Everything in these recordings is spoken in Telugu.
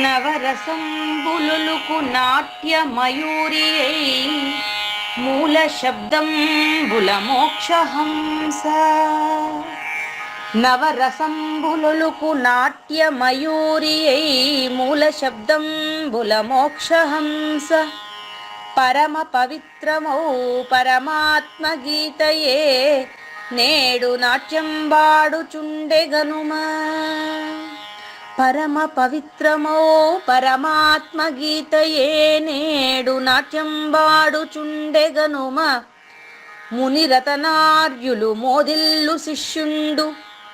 నవరసంబులుకు నాట్య మయూరియై మూల శబ్దంబుల మోక్షహంస. నవరసంబులుకు నాట్య మయూరియై మూల శబ్దంబుల మోక్షహంస. పరమ పవిత్రమౌ పరమాత్మ గీతయే నేడు నాట్యం బాడుచుండెగనుమా. పరమ పవిత్రమో పరమాత్మ గీతయే నేడు నాట్యం బాడుచుండెగనుమ. మునిరతనార్యులు మోదిల్లు శిష్యుండు,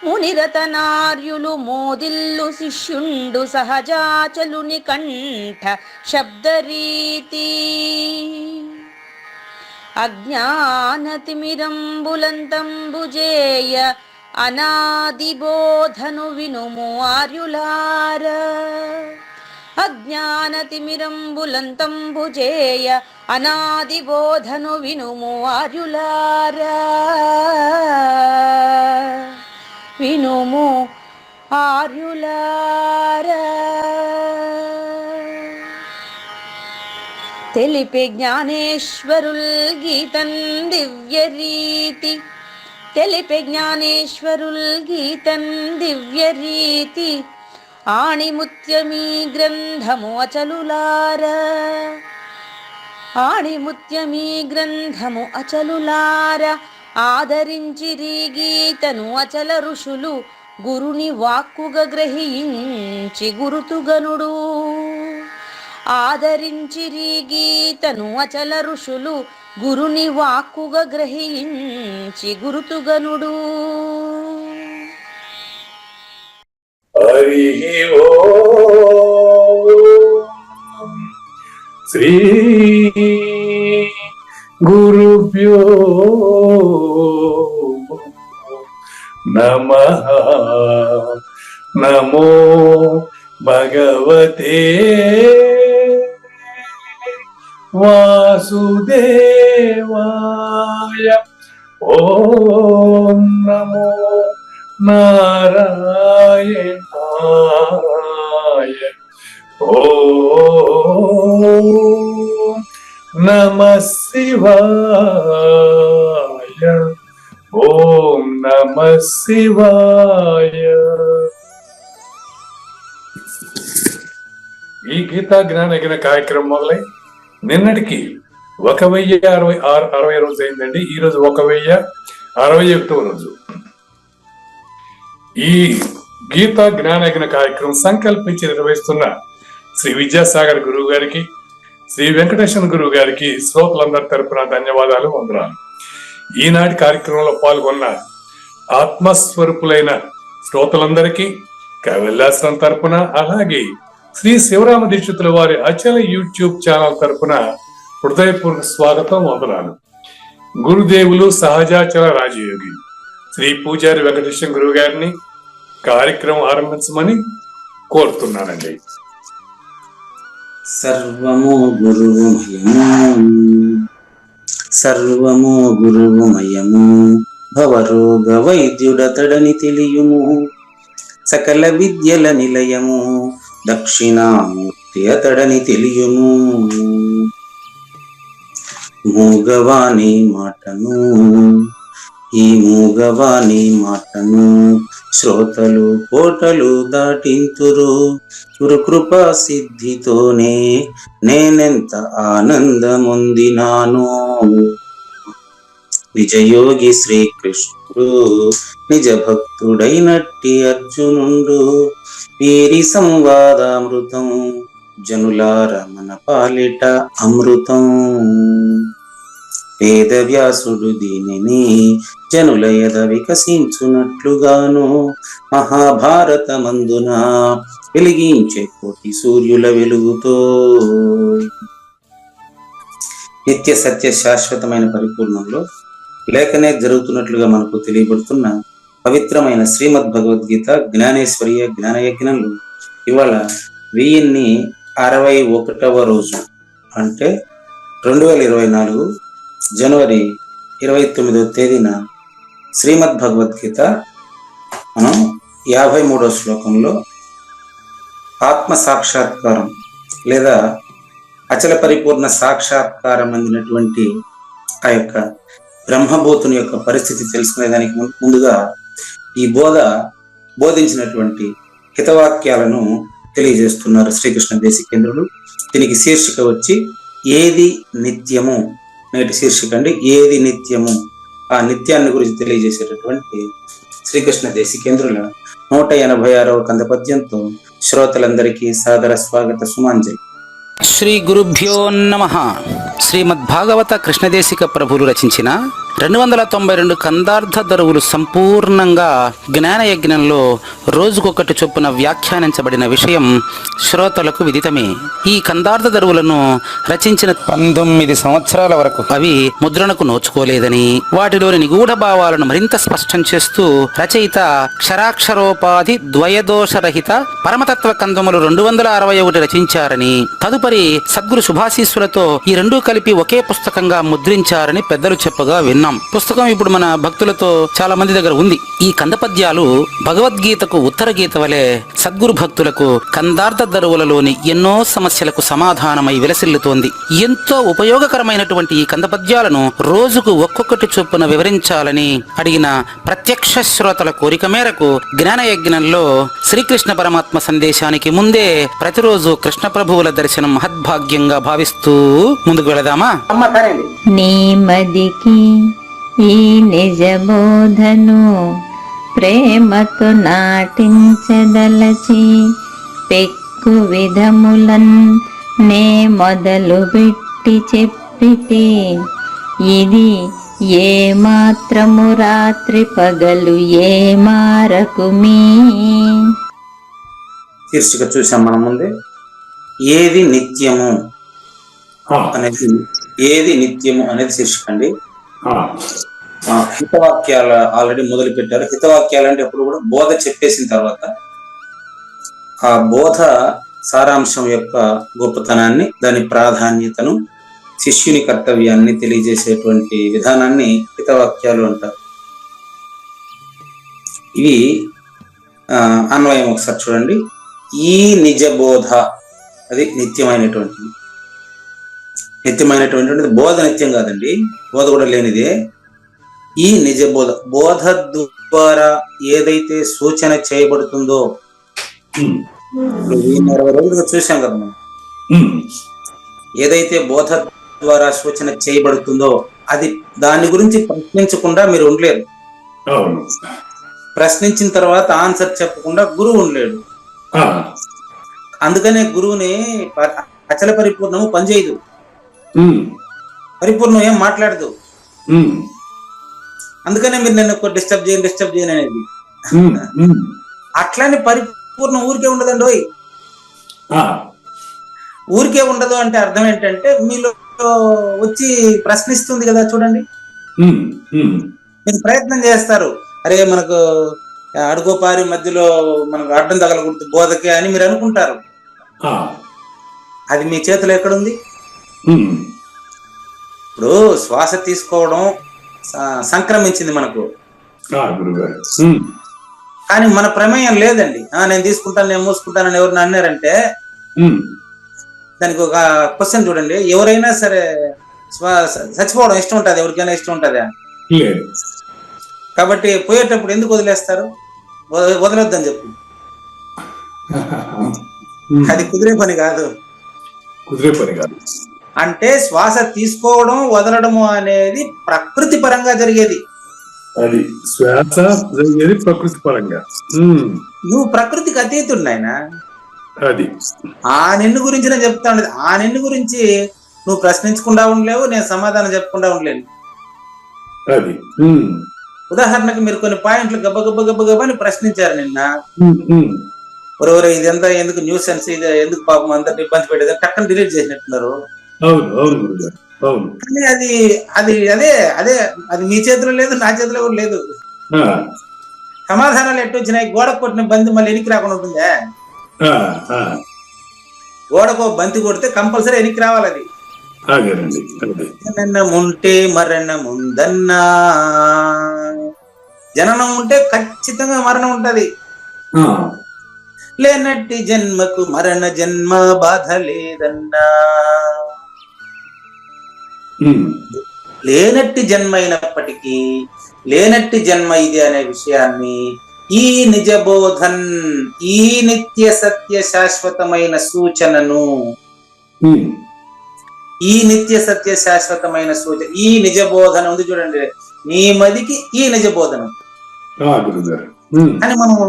మునిరతనార్యులు మోదిల్లు శిష్యుండు సహజాచలుని కంఠ శబ్దరీతి. అజ్ఞానతిమిరంబులంతంబుజేయ అనాదిబోధను వినుము ఆర్యులార. అజ్ఞానతిమిరంబులంతంబుజేయ అనాదిబోధను వినుము ఆర్యులార. వినుము ఆర్యులార. తెలిపే జ్ఞానేశ్వరుల్ గీతన్ దివ్య రీతి. తెలిపే జ్ఞానేశ్వరుల్ గీతన్ దివ్య రీతి. ఆణిముత్యమీ గ్రంథము అచలులార. ఆణిముత్యమీ గ్రంథము అచలులార. ఆదరించిరి గీతను అచల ఋషులు గురుని వాక్కుగా గ్రహించి గురుతుగనుడు. ఆదరించిరి గీతను అచల ఋషులు గురుని వాక్కుగా గ్రహించి గురుతుగనుడు. హరి ఓం శ్రీ గురుభ్యో నమః. నమో భగవతే వాసుదేవాయ. ఓం నమో నారాయణాయ. ఓం నమః శివాయ. ఓం నమః శివాయ. ఈ గీతా జ్ఞానయజ్ఞ కార్యక్రమం మొదలై నిన్నటికి 1060 రోజు అయిందండి. ఈ రోజు 1061వ రోజు. ఈ గీతా జ్ఞానయజ్ఞ కార్యక్రమం సంకల్పించి నిర్వహిస్తున్న శ్రీ విద్యాసాగర్ గురువు గారికి, శ్రీ వెంకటేశ్వర గురువు గారికి శ్రోతలందరి తరపున ధన్యవాదాలు, వందనాలు. ఈనాటి కార్యక్రమంలో పాల్గొన్న ఆత్మస్వరూపులైన శ్రోతలందరికీ కైవల్యాశ్రమం తరపున, అలాగే శ్రీ శివరామ దీక్షితుల వారి అచల యూట్యూబ్ ఛానల్ తరపున హృదయపూర్వక స్వాగతం, వందనాలు. గురుదేవులు సహజాచల రాజయోగి శ్రీ పూజారి వెంకటేశ్వర గురువు గారిని కార్యక్రమం ఆరంభించమని కోరుతున్నానండి. సర్వము గురువుమయము, సర్వము గురువుమయము. భవరోగ వైద్యుడతడని తెలియుము, సకల విద్యల నిలయము. దక్షిణామూర్తి అతడని తెలియుము. మూగవాణి మాటను, ఈ మూగవాణి మాటను శ్రోతలు కోటలు దాటింతురు. గురుకృపా సిద్ధితోనే నేనెంత ఆనందముందినాను. నిజయోగి శ్రీకృష్ణుడు నిజ భక్తుడైనట్టి అర్జునుండు. వీరి సంవాదామృతం జనులార మన పాలిట అమృతం. వేదవ్యాసుడు దీనిని జనుల ఎద వికసించునట్లుగాను మహాభారతమందున వెలిగించే కోటి సూర్యుల వెలుగుతో. నిత్య సత్య శాశ్వతమైన పరిపూర్ణంలో లేఖనే జరుగుతున్నట్లుగా మనకు తెలియబడుతున్న పవిత్రమైన శ్రీమద్ భగవద్గీత జ్ఞానేశ్వర్య జ్ఞానయజ్ఞంలో ఇవాళ 1061వ రోజు, అంటే 2024 జనవరి 29వ తేదీన శ్రీమద్ భగవద్గీత మనం 53వ శ్లోకంలో ఆత్మ సాక్షాత్కారం లేదా అచల పరిపూర్ణ సాక్షాత్కారం అందినటువంటి ఆ యొక్క బ్రహ్మభూతుని యొక్క పరిస్థితి తెలుసుకునేదానికి ముందుగా ఈ బోధించినటువంటి హితవాక్యాలను తెలియజేస్తున్నారు శ్రీకృష్ణ దేశికేంద్రులు. దీనికి శీర్షిక వచ్చి ఏది నిత్యము. నేటి శీర్షిక అండి ఏది నిత్యము. ఆ నిత్యాన్ని గురించి తెలియజేసేటటువంటి శ్రీకృష్ణ దేశికేంద్రుల 186వ కంద పద్యంతో శ్రోతలందరికీ సాదర స్వాగత సుమాంజలి. శ్రీ గురుభ్యో నమః. శ్రీమద్భాగవత కృష్ణదేశిక ప్రభువులు రచించిన 292 కందార్థ దరువులు సంపూర్ణంగా జ్ఞానయజ్ఞంలో రోజుకొకటి చొప్పున వ్యాఖ్యానించబడిన విషయం శ్రోతలకు విదితమే. ఈ కందార్థ దరువులను రచించిన 19 సంవత్సరాల వరకు అవి ముద్రణకు నోచుకోలేదని, వాటిలోని నిగూఢ భావాలను మరింత స్పష్టం చేస్తూ రచయిత క్షరాక్షరోపాధి ద్వయదోషరహిత పరమతత్వ కందములు 261 రచించారని, తదుపరి సద్గురు శుభాశీస్సులతో ఈ రెండూ కలిపి ఒకే పుస్తకంగా ముద్రించారని పెద్దలు చెప్పగా విన్నాం. పుస్తకం ఇప్పుడు మన భక్తులతో చాలా మంది దగ్గర ఉంది. ఈ కందపద్యాలు భగవద్గీతకు ఉత్తర గీత వలె సద్గురు భక్తులకు కందార్థ దరువులలోని ఎన్నో సమస్యలకు సమాధానమై విలసిల్లుతోంది. ఎంతో ఉపయోగకరమైనటువంటి ఈ కందపద్యాలను రోజుకు ఒక్కొక్కటి చొప్పున వివరించాలని అడిగిన ప్రత్యక్ష శ్రోతల కోరిక మేరకు జ్ఞానయజ్ఞంలో శ్రీకృష్ణ పరమాత్మ సందేశానికి ముందే ప్రతిరోజు కృష్ణ ప్రభువుల దర్శనం మహద్భాగ్యంగా భావిస్తూ ముందుకు వెళదామా? నీమదికి ఈ నిజబోధను ప్రేమతో నాటించదలచి పెక్కు విధములన్ నే మొదలు పెట్టి చెప్పితే ఇది ఏ మాత్రము రాత్రి పగలు ఏ మారకు మీ. శీర్షిక చూసాం మనం ముందే. ఏది నిత్యము అనేది శీర్షిక అండి. హితవాక్యాలు ఆల్రెడీ మొదలు పెట్టారు. హితవాక్యాలు అంటే ఎప్పుడు కూడా బోధ చెప్పేసిన తర్వాత ఆ బోధ సారాంశం యొక్క గొప్పతనాన్ని, దాని ప్రాధాన్యతను, శిష్యుని కర్తవ్యాన్ని తెలియజేసేటువంటి విధానాన్ని హితవాక్యాలు అంటారు. ఇవి అన్వయం ఒకసారి చూడండి. ఈ నిజ బోధ అది నిత్యమైనటువంటిది. బోధ నిత్యం కాదండి, బోధ కూడా లేనిదే. ఈ నిజ బోధ ద్వారా ఏదైతే సూచన చేయబడుతుందో, 20 రోజులుగా చూసాం కదా మనం, ఏదైతే బోధ ద్వారా సూచన చేయబడుతుందో అది దాని గురించి ప్రశ్నించకుండా మీరు ఉండలేరు. ప్రశ్నించిన తర్వాత ఆన్సర్ చెప్పకుండా గురువు ఉండలేడు. అందుకనే గురువుని అచల పరిపూర్ణము పనిచేయదు, పరిపూర్ణం ఏం మాట్లాడదు. అందుకనే మీరు నన్ను డిస్టర్బ్ చేయను అనేది. అట్లానే పరిపూర్ణం ఊరికే ఉండదండి. ఊరికే ఉండదు అంటే అర్థం ఏంటంటే మీలో వచ్చి ప్రశ్నిస్తుంది కదా. చూడండి, మీరు ప్రయత్నం చేస్తారు, అరే మనకు అడుగోపారి మధ్యలో మనకు అడ్డం తగలకూడదు బోధకి అని మీరు అనుకుంటారు. అది మీ చేతిలో ఎక్కడుంది? ఇప్పుడు శ్వాస తీసుకోవడం సంక్రమించింది మనకు, కానీ మన ప్రమేయం లేదండి. నేను తీసుకుంటాను, నేను మూసుకుంటానని ఎవరిని అన్నారంటే దానికి ఒక క్వశ్చన్ చూడండి. ఎవరైనా సరే చచ్చిపోవడం ఇష్టం ఉంటుంది, ఎవరికైనా ఇష్టం ఉంటుందా? కాబట్టి పోయేటప్పుడు ఎందుకు వదిలేస్తారు? వదలొద్దని చెప్పు. అది కుదిరే పని కాదు. అంటే శ్వాస తీసుకోవడం వదలడము అనేది ప్రకృతి పరంగా జరిగేది. అది శ్వాస జరిగేది ప్రకృతి పరంగా. నువ్వు ప్రకృతికి అతీతుడు నాయనా. అది ఆ నిన్ను గురించి నేను చెప్తా ఉండేది. ఆ నిన్ను గురించి నువ్వు ప్రశ్నించకుండా ఉండలేవు, నేను సమాధానం చెప్పకుండా ఉండలేను. అది ఉదాహరణకు మీరు కొన్ని పాయింట్లు గబ్బ గబ్బ గబ్బ గబ్బ అని ప్రశ్నించారు నిన్న. ఉమ్. ఒరవరు ఇదంతా ఎందుకు న్యూస్ సెన్స్, ఇది ఎందుకు పాపం అందరిని ఇబ్బంది పెట్టేది టక్కన డిలీట్ చేసినట్టున్నారు. అవును అవును గురుగారు, అవును. కానీ అది అది అదే అదే అది మీ చేతిలో లేదు, నా చేతిలో కూడా లేదు. ఆ, సమాధానాలు ఎట్టు వచ్చినాయి? గోడకు కొట్టిన బంతి మళ్ళీ ఎనికి రాకుండా ఉంటుందా? ఆ, ఆ. గోడకు బంతి కొడితే కంపల్సరీ ఎనికి రావాలి. అది అదేనండి, అదే. జననం ఉంటే మరణం ఉందన్నా, జననం ఉంటే ఖచ్చితంగా మరణం ఉంటది. ఆ, లేనట్టి జన్మకు మరణ జన్మ బాధ లేదన్నా. ఉమ్, లేనట్టి జన్మ అయినప్పటికీ లేనట్టి జన్మ ఇది అనే విషయాన్ని ఈ నిజబోధన్, ఈ నిత్య సత్య శాశ్వతమైన సూచనను, ఉమ్. ఈ నిత్య సత్య శాశ్వతమైన సూచన, ఈ నిజబోధన ఉంది చూడండి, నీ మదికి ఈ నిజబోధనం ఆ, గురుగారు. అని మనము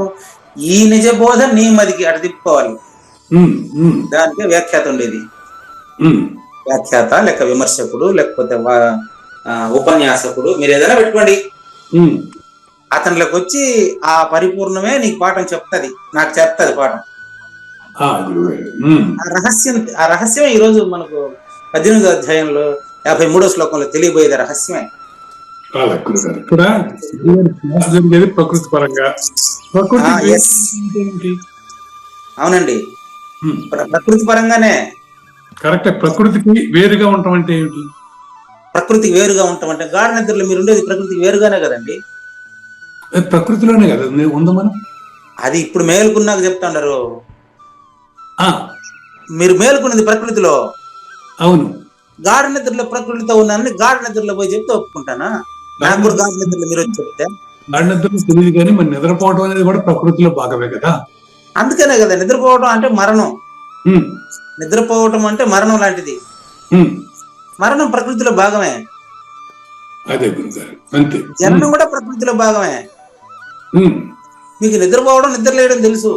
ఈ నిజబోధన నీ మదికి అటు తిప్పుకోవాలి. దానికి వ్యాఖ్యాత ఉండేది. వ్యాఖ్యాత లేక విమర్శకుడు లేకపోతే ఉపన్యాసకుడు, మీరు ఏదైనా పెట్టుకోండి, అతనిలోకి వచ్చి ఆ పరిపూర్ణమే నీకు పాఠం చెప్తుంది, నాకు చెప్తుంది పాఠం. ఆ రహస్యమే ఈరోజు మనకు 18వ అధ్యాయంలో 53వ శ్లోకంలో తెలియబోయేది రహస్యమే. జరిగేది ప్రకృతి పరంగా. అవునండి, ప్రకృతి పరంగానే. కరెక్ట్. ప్రకృతికి వేరుగా ఉండటం అంటే ఏమిటి? ప్రకృతికి వేరుగా ఉండటం అంటే గాఢ నిద్రలో మీరు ఉండేది ప్రకృతికి వేరుగానే కదండి. ప్రకృతిలోనే కదా ఉందా మనం? అది ఇప్పుడు మేలుకున్నాక చెప్తాండారు. మీరు మేలుకున్నది ప్రకృతిలో. అవును. గాఢ నిద్రలో ప్రకృతితో ఉన్నానని గాఢ నిద్రలో పోయి చెప్తే ఒప్పుకుంటానా? నాకు కూడా గాఢ నిద్రలో మీరు వచ్చి చెప్తే గాఢ నిద్రలో తెలియదు, కానీ మరి నిద్రపోవడం అనేది కూడా ప్రకృతిలో భాగమే కదా. అందుకనే కదా నిద్రపోవడం అంటే మరణం. నిద్రపోవటం అంటే మరణం లాంటిది. మరణం ప్రకృతిలో భాగమే. అదే గురుగారు, అంతే. జననం కూడా ప్రకృతిలో భాగమే. మీకు నిద్రపోవడం నిద్ర లేయడం తెలుసు,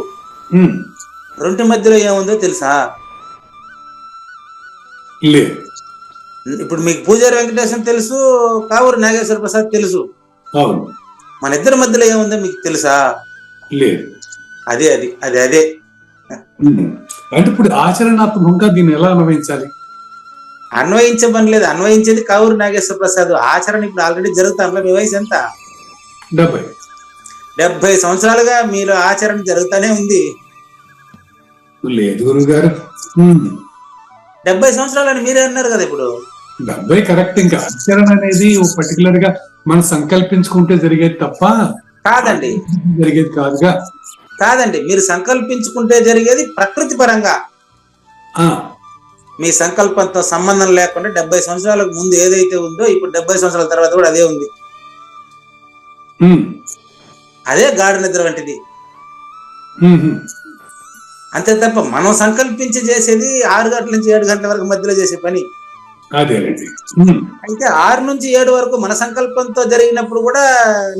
రెండు మధ్యలో ఏముందో తెలుసా? లేదు. ఇప్పుడు మీకు పూజారి వెంకటేశ్వర తెలుసు, కావూరి నాగేశ్వర ప్రసాద్ తెలుసు. అవును. మన ఇద్దరి మధ్యలో ఏముందో మీకు తెలుసా? లేదు. అదే అది అది అదే అంటే ఇప్పుడు ఆచరణాత్మకంగా దీన్ని ఎలా అన్వయించాలి? అన్వయించబని లేదు, అన్వయించేది కావూరి నాగేశ్వర ప్రసాద్. ఆచరణ ఇప్పుడు ఆల్రెడీ జరుగుతాను. మీ వయసు ఎంత? 70 సంవత్సరాలుగా మీలో ఆచరణ జరుగుతానే ఉంది. లేదు గురుగారు, 70 సంవత్సరాలని మీరే అన్నారు కదా. ఇప్పుడు 70 కరెక్ట్. ఇంకా ఆచరణ అనేది పర్టికులర్ గా మనం సంకల్పించుకుంటే జరిగేది తప్ప కాదండి, జరిగేది కాదుగా. కాదండి, మీరు సంకల్పించుకుంటే జరిగేది ప్రకృతి పరంగా. మీ సంకల్పంతో సంబంధం లేకుండా 70 సంవత్సరాలకు ముందు ఏదైతే ఉందో ఇప్పుడు 70 సంవత్సరాల తర్వాత కూడా అదే ఉంది. అదే గాఢ నిద్ర వంటిది. అంతే తప్ప మనం సంకల్పించి చేసేది 6 గంటల నుంచి 7 గంటల వరకు మధ్యలో చేసే పని. అయితే 6 నుంచి 7 వరకు మన సంకల్పంతో జరిగినప్పుడు కూడా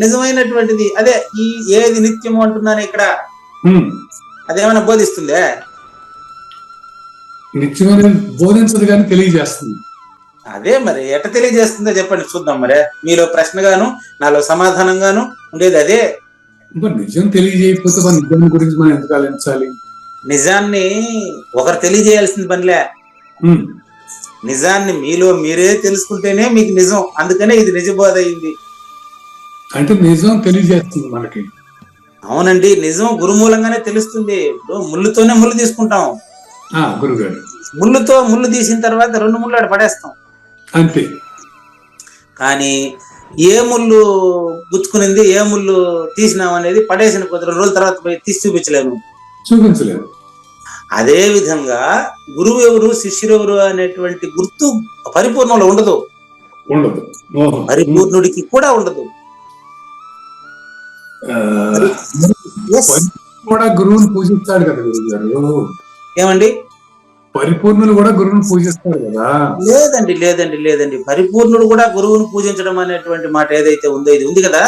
నిజమైనటువంటిది అదే. ఈ ఏది నిత్యము అంటున్నాను ఇక్కడ, అదేమైనా బోధిస్తుందే? నిత్యమైన బోధించదు కానీ తెలియజేస్తుంది. అదే మరి ఎట్ట తెలియజేస్తుందో చెప్పండి చూద్దాం. మరే మీలో ప్రశ్నగాను నాలో సమాధానంగాను ఉండేది అదే. నిజం తెలియజేయకపోతే మన నిజాన్ని గురించి మనం ఎందుకు ఆలోచించాలి? నిజాన్ని ఒకరు తెలియజేయాల్సిన పనిలే. నిజాన్ని మీలో మీరే తెలుసుకుంటేనే మీకు నిజం. అందుకనే ఇది నిజబోధ అయింది. అంటే నిజం తెలియజేస్తుంది మనకి. అవునండి, నిజం గురుమూలంగానే తెలుస్తుంది. ముళ్ళుతోనే ముళ్ళు తీసుకుంటాం. గురుగారు, ముళ్ళుతో ముళ్ళు తీసిన తర్వాత 2 ముళ్ళు ఆడ పడేస్తాం అంతే. కానీ ఏ ముళ్ళు గుచ్చుకునింది, ఏ ముళ్ళు తీసినాం అనేది పడేసిన కొద్ది 2 రోజుల తర్వాత పోయి తీసి చూపించలేదు. అదే విధంగా గురువు ఎవరు, శిష్యుడు ఎవరు అనేటువంటి గుర్తు పరిపూర్ణంలో ఉండదు. పరిపూర్ణుడికి కూడా ఉండదు. కూడా గురువుని పూజిస్తాడు కదా గురుగారు. ఏమండి? పరిపూర్ణులు కూడా గురువుని పూజిస్తాడు కదా? లేదండి లేదండి లేదండి పరిపూర్ణుడు కూడా గురువుని పూజించడం అనేటువంటి మాట ఏదైతే ఉందో ఇది ఉంది కదా.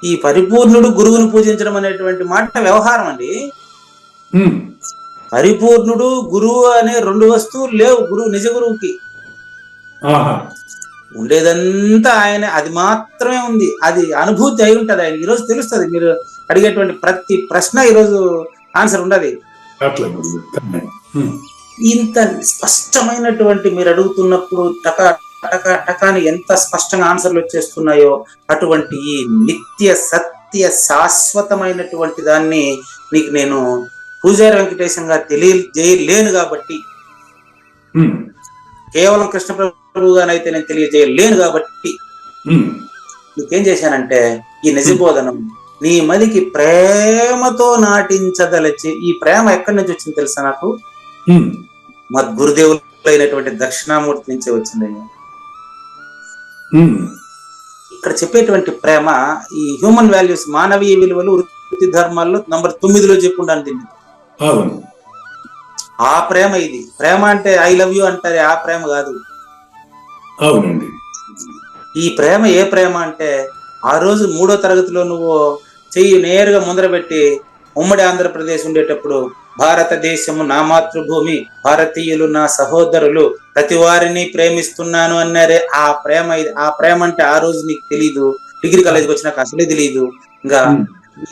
ఈ పరిపూర్ణుడు గురువుని పూజించడం అనేటువంటి మాట వ్యవహారం అండి. ఉమ్. పరిపూర్ణుడు గురువు అనే రెండు వస్తువులు లేవు గురువు నిజ గురువుకి. ఆహా. ఉండేదంతా ఆయన, అది మాత్రమే ఉంది. అది అనుభూతి అయి ఉంటది ఆయన. ఈరోజు తెలుస్తుంది. మీరు అడిగేటువంటి ప్రతి ప్రశ్న ఈరోజు ఆన్సర్ ఉండదు. అట్లా. ఉమ్. ఇంత స్పష్టమైనటువంటి మీరు అడుగుతున్నప్పుడు టకా టకా టకాని ఎంత స్పష్టంగా ఆన్సర్లు వచ్చేస్తున్నాయో అటువంటి ఈ నిత్య సత్య శాశ్వతమైనటువంటి దాన్ని నీకు నేను పూజారి వెంకటేశంగా తెలియజేయలేను కాబట్టి, ఉమ్. కేవలం కృష్ణ ప్రభుగానైతే నేను తెలియజేయలేను కాబట్టి ఉమ్. నీకేం చేశానంటే ఈ నిజబోధనం నీ మదికి ప్రేమతో నాటించదలచి. ఈ ప్రేమ ఎక్కడి నుంచి వచ్చింది తెలుసా నాకు? ఉమ్. మా గురుదేవులు అయినటువంటి దక్షిణామూర్తి నుంచే వచ్చింది. ఉమ్. ఇక్కడ చెప్పేటువంటి ప్రేమ ఈ హ్యూమన్ వాల్యూస్, మానవీయ విలువలు, వృత్తి ధర్మాల్లో నంబర్ 9లో చెప్పుకుంటాను దీన్ని. అవును. ఆ ప్రేమ ఇది. ప్రేమ అంటే ఐ లవ్ యూ అంటారే ఆ ప్రేమ కాదు. అవునండి. ఈ ప్రేమ ఏ ప్రేమ అంటే, ఆ రోజు 3వ తరగతిలో నువ్వు చెయ్యి నేరుగా ముందర పెట్టి ఉమ్మడి ఆంధ్రప్రదేశ్ ఉండేటప్పుడు భారతదేశము నా మాతృభూమి, భారతీయులు నా సహోదరులు, ప్రతి వారిని ప్రేమిస్తున్నాను అన్నారే ఆ ప్రేమ ఇది. ఆ ప్రేమ అంటే ఆ రోజు నీకు తెలీదు. డిగ్రీ కాలేజీకి వచ్చినాక అసలే తెలియదు. ఇంకా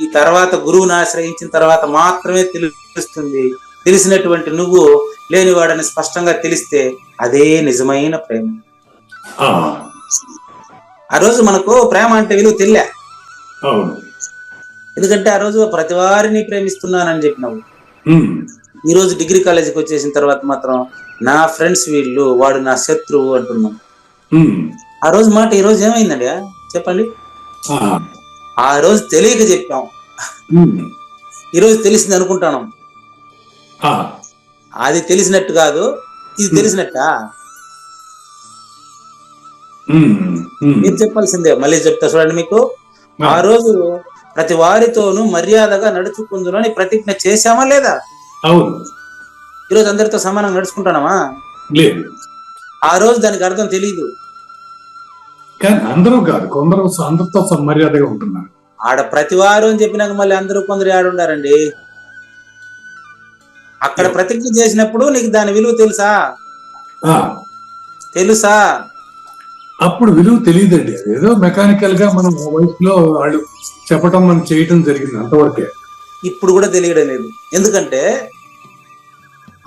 ఈ తర్వాత గురువుని ఆశ్రయించిన తర్వాత మాత్రమే తెలుస్తుంది. తెలిసినటువంటి నువ్వు లేనివాడని స్పష్టంగా తెలిస్తే అదే నిజమైన ప్రేమ. ఆ రోజు మనకు ప్రేమ అంటే విలువ తెలియలే. ఎందుకంటే ఆ రోజు ప్రతి వారిని ప్రేమిస్తున్నానని చెప్పినావు. ఈ రోజు డిగ్రీ కాలేజీకి వచ్చేసిన తర్వాత మాత్రం నా ఫ్రెండ్స్ వీళ్ళు, వాడు నా శత్రువు అంటున్నాం. ఆ రోజు మాట ఈ రోజు ఏమైందండి చెప్పండి? ఆ రోజు తెలియక చెప్పాం, ఈ రోజు తెలిసింది అనుకుంటాను. అది తెలిసినట్టు కాదు, ఇది తెలిసినట్ట. మీరు చెప్పాల్సిందే. మళ్ళీ చెప్తా చూడండి మీకు. ఆ రోజు ప్రతి వారితోనూ మర్యాదగా నడుచుకుందునని ప్రతిజ్ఞ చేశామా లేదా? అవును. ఈరోజు అందరితో సమానంగా నడుచుకుంటున్నామా? లేదు. ఆ రోజు దానికి అర్థం తెలియదు. కానీ అందరూ కాదు, కొందరు అందరితో మర్యాదగా ఉంటున్నారు. ఆడ ప్రతి వారు అని చెప్పినాక మళ్ళీ అందరూ కొందరు ఆడుండారండి. అక్కడ ప్రతిజ్ఞ చేసినప్పుడు నీకు దాని విలువ తెలుసా? తెలుసా? అప్పుడు విలువ తెలియదండి. ఏదో మెకానికల్ గా మనం వయసులో వాళ్ళు చెప్పటం మనం చేయటం జరిగింది, అంతవరకే. ఇప్పుడు కూడా తెలియడం లేదు. ఎందుకంటే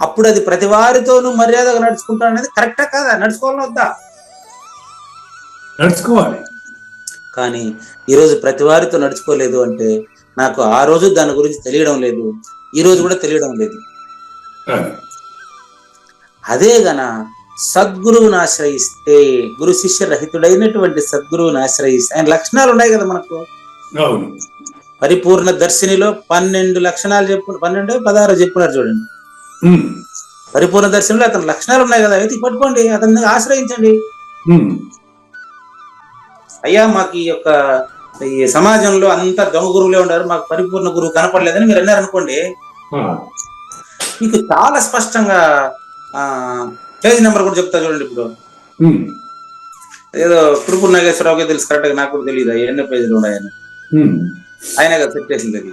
అప్పుడు అది ప్రతి వారితోనూ మర్యాదగా నడుచుకుంటాను అనేది కరెక్టా కాదా? నడుచుకోవాలని వద్దా? నడుచుకోవాలి. కానీ ఈరోజు ప్రతి వారితో నడుచుకోలేదు అంటే నాకు ఆ రోజు దాని గురించి తెలియడం లేదు, ఈ రోజు కూడా తెలియడం లేదు. అదే గన సద్గురువుని ఆశ్రయిస్తే, గురు శిష్య రహితుడైనటువంటి సద్గురువుని ఆశ్రయిస్తే, ఆయన లక్షణాలు ఉన్నాయి కదా మనకు. పరిపూర్ణ దర్శినిలో 12 లక్షణాలు 12 16 చెప్పున్నారు చూడండి. పరిపూర్ణ దర్శనంలో అతని లక్షణాలు ఉన్నాయి కదా, అయితే పట్టుకోండి, అతన్ని ఆశ్రయించండి. అయ్యా మాకు ఈ యొక్క ఈ సమాజంలో అంతా దొంగ గురువులే ఉన్నారు, మాకు పరిపూర్ణ గురువు కనపడలేదని మీరు అన్నారు అనుకోండి, మీకు చాలా స్పష్టంగా పేజ్ నెంబర్ కూడా చెప్తా చూడండి. ఇప్పుడు ఏదో కురుపూర్ నాగేశ్వరరావుకే తెలుసు, కరెక్ట్ గా నాకు కూడా తెలియదు ఎన్నో పేజీలు ఉన్నాయని. ఆయన కదా సెట్ చేసింది అది.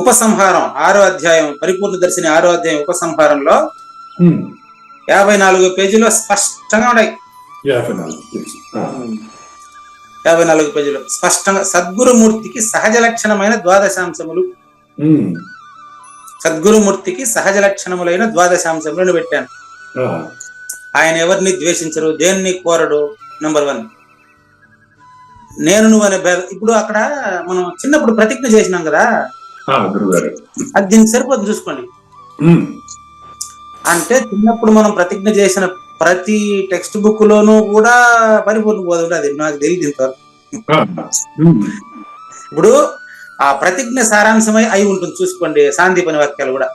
ఉపసంహారం 6వ అధ్యాయం, పరిపూర్ణ దర్శిని 6వ అధ్యాయం ఉపసంహారంలో 54 పేజీలో స్పష్టంగా ఉన్నాయి. 54 పేజీలో స్పష్టంగా సద్గురుమూర్తికి సహజ లక్షణమైన ద్వాదశాంశములు, సద్గురుమూర్తికి సహజ లక్షణములైన ద్వాదశాంశములను పెట్టాను. ఆయన ఎవరిని ద్వేషించరు, దేన్ని కోరడు. నంబర్ 1 నేను నువ్వు అనే భేదం. ఇప్పుడు అక్కడ మనం చిన్నప్పుడు ప్రతిజ్ఞ చేసినాం కదా, అది దీనికి సరిపోతుంది చూసుకోండి. అంటే చిన్నప్పుడు మనం ప్రతిజ్ఞ చేసిన ప్రతి టెక్స్ట్ బుక్ లోనూ కూడా పరిపూర్ణ బోధ ఉంటుంది, నాకు తెలియదు ఇంతవరకు. ఇప్పుడు ఆ ప్రతిజ్ఞ సారాంశమై అయి ఉంటుంది చూసుకోండి, సాందీపని వాక్యాలు కూడా.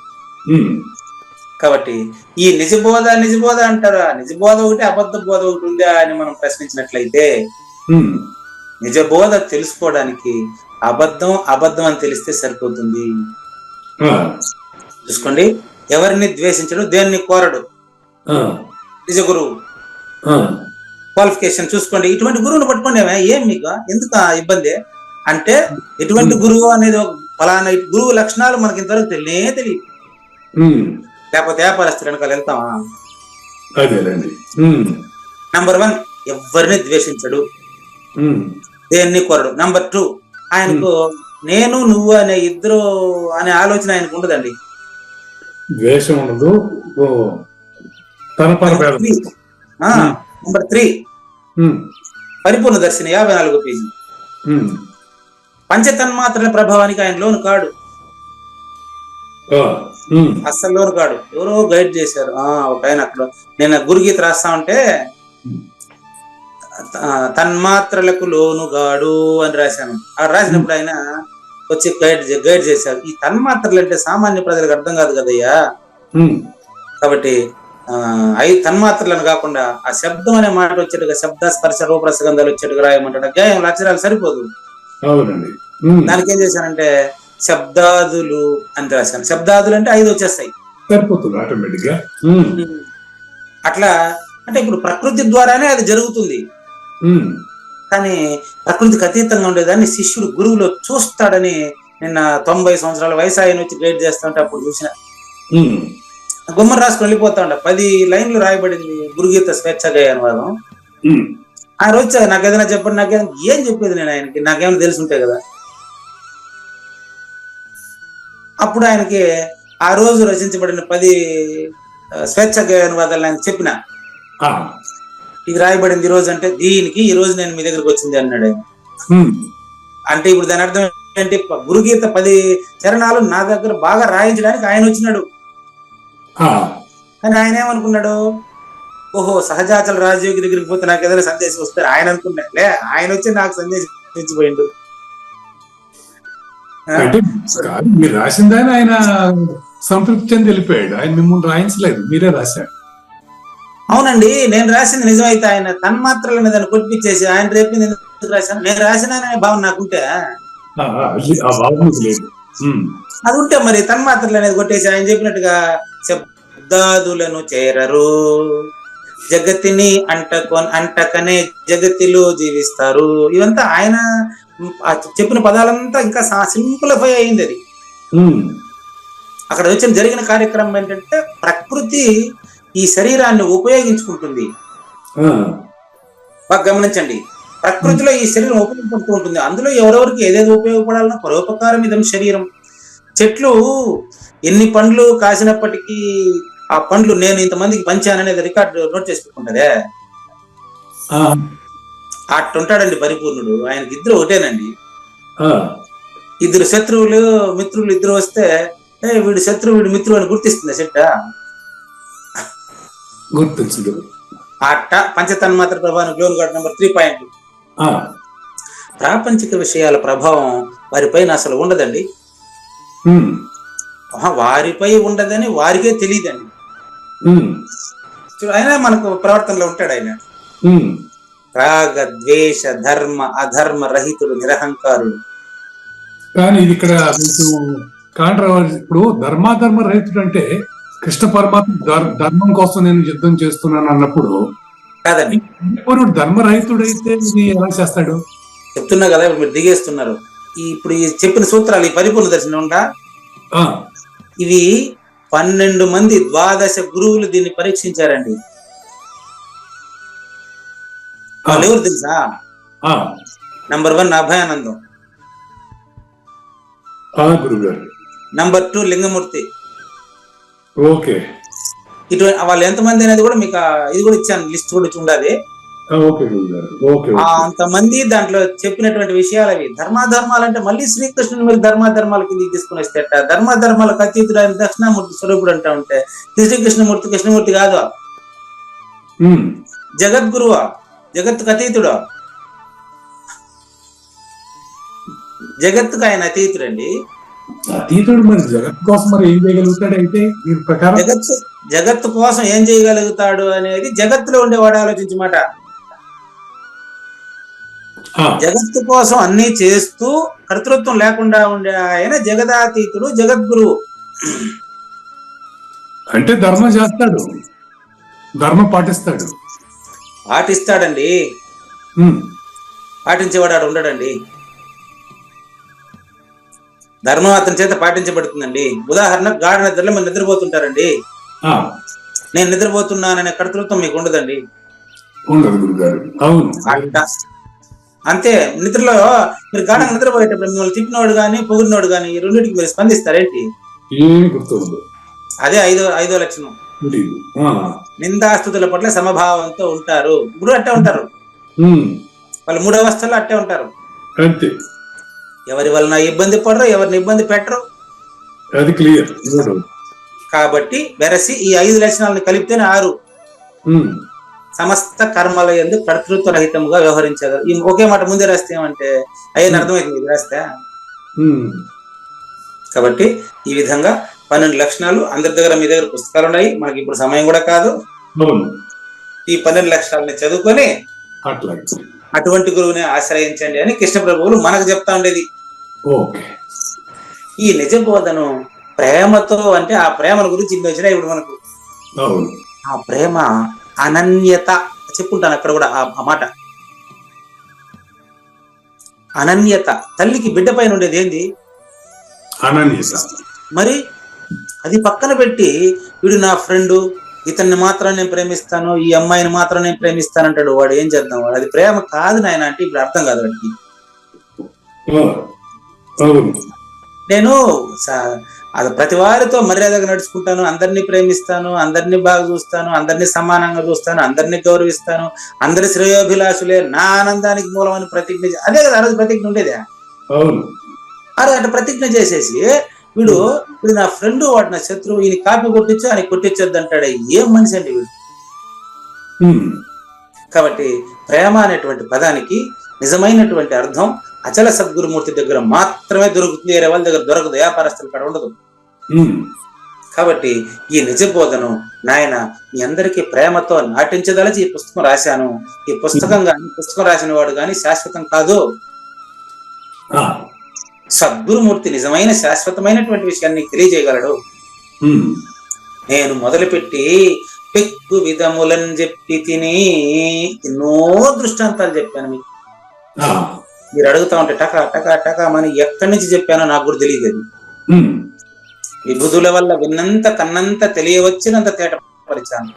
కాబట్టి ఈ నిజబోధ అంటారా? నిజబోధ ఒకటి, అబద్ధ బోధ ఒకటి ఉందా అని మనం ప్రశ్నించినట్లయితే, నిజబోధ తెలుసుకోవడానికి అబద్ధం అని తెలిస్తే సరిపోతుంది. చూసుకోండి, ఎవరిని ద్వేషించడు, దేన్ని కోరడు, నిజ గురువు. క్వాలిఫికేషన్ చూసుకోండి, ఇటువంటి గురువుని పట్టుకోండి. ఏం మీకు ఎందుకు ఇబ్బంది అంటే, ఎటువంటి గురువు అనేది ఫలానా గురువు లక్షణాలు మనకి ఇంతవరకు తెలియదు. లేకపోతే వ్యాపారస్తులు వెనకాల వెళ్తామా? అదేనండి. నంబర్ 1, ఎవరిని ద్వేషించడు, దేన్ని కొరడు. నంబర్ 2, ఆయనకు నేను నువ్వు అనే ఇద్దరు అనే ఆలోచన ఆయనకు ఉండదండి. ద్వేషం ఉండదు. నంబర్ 3, పరిపూర్ణ దర్శనం 54 పేజీ. పంచతన్మాత్రల ప్రభావానికి ఆయన లోను కాడు, అస్సలు లోను కాడు. ఎవరో గైడ్ చేశారు. ఒక ఆయన అక్కడ నేను గురుగీత రాస్తా ఉంటే తన్మాత్రలకు లోనుగాడు అని రాశాను. రాసినప్పుడు ఆయన వచ్చి గైడ్ చేశారు. ఈ తన్మాత్రలు అంటే సామాన్య ప్రజలకు అర్థం కాదు కదయ్యా, కాబట్టి 5 తన్మాత్రలను కాకుండా ఆ శబ్దం అనే మాట వచ్చేట్టుగా శబ్ద స్పర్శ రూపరసగంధాలు వచ్చేట్టుగా రాయమంటాడు. అధ్యాయం అక్షరాలు సరిపోదు. దానికి ఏం చేశానంటే శబ్దాదులు అని రాశాను. శబ్దాదులు అంటే 5 వచ్చేస్తాయి, సరిపోతుంది ఆటోమేటిక్ గా. అట్లా అంటే ఇప్పుడు ప్రకృతి ద్వారానే అది జరుగుతుంది. కానీ ప్రకృతికి అతీతంగా ఉండేదాన్ని శిష్యుడు గురువులో చూస్తాడని నిన్న 90 సంవత్సరాల వయసు ఆయన వచ్చి గైడ్ చేస్తా ఉంటే అప్పుడు చూసిన. గుమ్మం రాసుకుని వెళ్ళిపోతా ఉండ 10 లైన్లు రాయబడింది గురుగీత స్వేచ్ఛగా అనువాదం. ఆయన వచ్చా నాకు ఏదైనా చెప్పండి, నాకేమైనా ఏం చెప్పేది నేను ఆయనకి, నాకేమైనా తెలిసి ఉంటాయి కదా. అప్పుడు ఆయనకి ఆ రోజు రచించబడిన 10 స్వేచ్ఛగా అనువాదాలు ఆయన చెప్పిన, ఇది రాయబడింది ఈ రోజు అంటే దీనికి ఈ రోజు నేను మీ దగ్గరకు వచ్చింది అన్నాడు ఆయన. అంటే ఇప్పుడు దాని అర్థం ఏంటంటే గురుగీత 10 చరణాలు నా దగ్గర బాగా రాయించడానికి ఆయన వచ్చినాడు. కానీ ఆయన ఏమనుకున్నాడు, ఓహో సహజాచల రాజయోగి దగ్గరికి పోతే నాకు ఏదైనా సందేశం వస్తారు ఆయన అనుకున్నాలే, ఆయన వచ్చి నాకు సందేశం ఇచ్చిపోయిండు. మీరు రాసిందని ఆయన సంతృప్తి చెంది వెళ్ళిపోయాడు. ఆయన మిమ్మల్ని రాయించలేదు, మీరే రాశారు. అవునండి, నేను రాసింది నిజమైతే ఆయన తన్మాత్రలు దాన్ని కొట్టిపించేసి ఆయన రేపు ఎందుకు రాశాను, నేను రాసిన భావన నాకుంటే అది ఉంటే మరి తన్మాత్రలు అనేది కొట్టేసి ఆయన చెప్పినట్టుగా శబ్దాదులను చేరరు, జగతిని అంటకనే జగతిలో జీవిస్తారు. ఇవంతా ఆయన చెప్పిన పదాలంతా ఇంకా సింప్లిఫై అయింది. అది అక్కడ వచ్చిన జరిగిన కార్యక్రమం ఏంటంటే ప్రకృతి ఈ శరీరాన్ని ఉపయోగించుకుంటుంది. బాగా గమనించండి, ప్రకృతిలో ఈ శరీరం ఉపయోగపడుతూ ఉంటుంది. అందులో ఎవరెవరికి ఏదేది ఉపయోగపడాలన్నా పరోపకారం ఇదం శరీరం. చెట్లు ఎన్ని పండ్లు కాసినప్పటికీ ఆ పండ్లు నేను ఇంతమందికి పంచాననేది రికార్డు నోట్ చేసి పెట్టుకుంటారే, అట్టుంటాడండి పరిపూర్ణుడు. ఆయనకి ఇద్దరు ఒకటేనండి. 2 శత్రువులు మిత్రులు 2 వస్తే వీడు శత్రువు వీడు మిత్రువు అని గుర్తిస్తుంది చెట్ట, గుర్తించదు. అట్ట పంచతన్మాత్ర ప్రభావానికి లోను కాడు. నంబర్ 3 పాయింట్, ప్రాపంచిక విషయాల ప్రభావం వారిపైన అసలు ఉండదండి. వారిపై ఉండదని వారికే తెలియదండి. ఆయన మనకు ప్రవర్తనలో ఉంటాడు. ఆయన రాగ ద్వేష ధర్మ అధర్మ రహితుడు, నిరహంకారుడు. కానీ ఇది ఇక్కడ కాంట్రవర్సీ. ఇప్పుడు ధర్మాధర్మ రహితుడు అంటే కృష్ణ పరమాత్మ ధర్మం కోసం నేను యుద్ధం చేస్తున్నాను అన్నప్పుడు కాదండి, ధర్మరహితుడైతే ఇది ఎలా చేస్తాడు? చెప్తున్నా కదా, ఇప్పుడు మీరు దిగేస్తున్నారు. ఇప్పుడు ఈ చెప్పిన సూత్రాలు ఈ పరిపూర్ణ దర్శనం ఉండా, ఇవి 12 మంది 12 గురువులు దీన్ని పరీక్షించారండి. వాళ్ళు ఎవరు తెలుసా? నంబర్ 1 అభయానందం, గురువు గారు. నంబర్ 2 లింగమూర్తి. ఓకే, ఇటువంటి వాళ్ళు ఎంతమంది అనేది కూడా మీకు ఇది కూడా ఇచ్చాను, లిస్ట్ కూడా ఉండాలి. అంతమంది దాంట్లో చెప్పినటువంటి విషయాలు అవి. ధర్మాధర్మాలు అంటే మళ్ళీ శ్రీకృష్ణుని మీరు ధర్మాధర్మాల కింద తీసుకుని వస్తే ధర్మాధర్మాలకు అతీతుడు ఆయన దక్షిణామూర్తి స్వరూపుడు అంటా ఉంటే శ్రీకృష్ణమూర్తి కృష్ణమూర్తి కాదు, జగద్గురువా, జగత్తుకు అతీతుడు, జగత్తుకు ఆయన అతీతుడండి. అతీతుడు మరి జగత్తు కోసం మరి ఏం చేయగలుగుతాడు? అయితే దీని ప్రకారం జగత్తు కోసం ఏం చేయగలుగుతాడు అనేది జగత్తులో ఉండేవాడు ఆలోచించమాట. జగత్తు కోసం అన్ని చేస్తూ కర్తృత్వం లేకుండా ఉండే ఆయన జగదాతీతుడు, జగద్గురువు. అంటే ధర్మం చేస్తాడు, ధర్మం పాటిస్తాడండి. పాటించేవాడు ఉండడండి. ధర్మం అతని చేత పాటించబడుతుందండి. ఉదాహరణ గాఢ నిద్రలో మీరు నిద్రపోతుంటారండి. ఆ, నేను నిద్రపోతున్నాననే కర్తృత్వం మీకు ఉండదండి. ఉండదు గురుగారు. అవును. అట్ట అంతే. నిద్రలో మీరు గాఢంగా నిద్రపోయేటప్పుడు మిమ్మల్ని తిప్పినోడు కానీ పొగిడినోడు కానీ ఈ రెండింటికి మీరు స్పందిస్తారేంటి? ఏమి గుర్తుండదు. అదే ఐదో లక్షణం. తెలీదు. ఆ, నిందాస్తుతుల పట్ల సమభావంతో ఉంటారు. ఇప్పుడు అట్టే ఉంటారు ఉమ్, వాళ్ళు. 3 అవస్థల్లో అట్టే ఉంటారు. అంతే. ఎవరి వలన ఇబ్బంది పడరు, ఎవరిని ఇబ్బంది పెట్టరు. అది క్లియర్. కాబట్టి వెరసి ఈ 5 లక్షణాలను కలిపితేనే 6. ఉమ్, సమస్త కర్మల యందు కర్తృత్వ రహితముగా వ్యవహరించగలరు. ఈ ఒకే మాట ముందే రాస్తే ఏమంటే అయ్యని అర్థమైంది రాస్తే. ఉమ్, కాబట్టి ఈ విధంగా 12 లక్షణాలు. అందరి దగ్గర మీ దగ్గర పుస్తకాలు ఉన్నాయి, మనకి ఇప్పుడు సమయం కూడా కాదు. అవును. ఈ 12 లక్షణాలని చదువుకొని అట్లాగే. అటువంటి గురువుని ఆశ్రయించండి అని కృష్ణ ప్రభువులు మనకు చెప్తా ఉండేది. ఓకే. ఈ నిజ బోధను ప్రేమతో, అంటే ఆ ప్రేమల గురించి ఇన్ని వచ్చినాయి ఇప్పుడు మనకు. అవును. ఆ ప్రేమ అనన్యత చెప్పుకుంటాను అక్కడ కూడా ఆ మాట. అనన్యత. తల్లికి బిడ్డ పైన ఉండేది ఏంది? అనన్యత. మరి అది పక్కన పెట్టి వీడు నా ఫ్రెండు, ఇతన్ని మాత్రం నేను ప్రేమిస్తాను, ఈ అమ్మాయిని మాత్రం నేను ప్రేమిస్తానంటాడు. వాడు ఏం చేద్దాం? వాడు అది ప్రేమ కాదు నాయన అంటే ఇప్పుడు అర్థం కాదు వాడికి. ఆ, అవును. నేను అది ప్రతి వారితో మర్యాదగా నడుచుకుంటాను, అందరినీ ప్రేమిస్తాను, అందరినీ బాగా చూస్తాను, అందరినీ సమానంగా చూస్తాను, అందరినీ గౌరవిస్తాను, అందరి శ్రేయోభిలాషులే నా ఆనందానికి మూలం అని ప్రతిజ్ఞ. అదే కదా ఆ రోజు ప్రతిజ్ఞ ఉండేది. అవును. ఆ రోజు అట్లా ప్రతిజ్ఞ చేసేసి వీడు నా ఫ్రెండ్, వాడు నా శత్రువు, ఈయన కాపీ కొట్టించు ఆయన కొట్టించొద్దు అంటాడు. ఏం మనిషి అండి వీడు. కాబట్టి ప్రేమ అనేటువంటి పదానికి నిజమైనటువంటి అర్థం అచల సద్గురుమూర్తి దగ్గర మాత్రమే దొరుకుతుంది, వేరే వాళ్ళ దగ్గర దొరకదు, వ్యాపారస్తులు ఇక్కడ ఉండదు. కాబట్టి ఈ నిజ బోధను నాయన మీ అందరికీ ప్రేమతో నాటించదలచి ఈ పుస్తకం రాశాను. ఈ పుస్తకం రాసిన వాడు కానీ శాశ్వతం కాదు. సద్గురుమూర్తి నిజమైన శాశ్వతమైనటువంటి విషయాన్ని తెలియజేయగలడు. నేను మొదలుపెట్టి పెక్కు విధములని చెప్పి తిని ఎన్నో దృష్టాంతాలు చెప్పాను మీకు. మీరు అడుగుతా ఉంటే టకా టకా టకా అని ఎక్కడి నుంచి చెప్పానో నాకు కూడా తెలియదు. అది విభుదుల వల్ల విన్నంత కన్నంత తెలియవచ్చినంత తేట పరిచాను.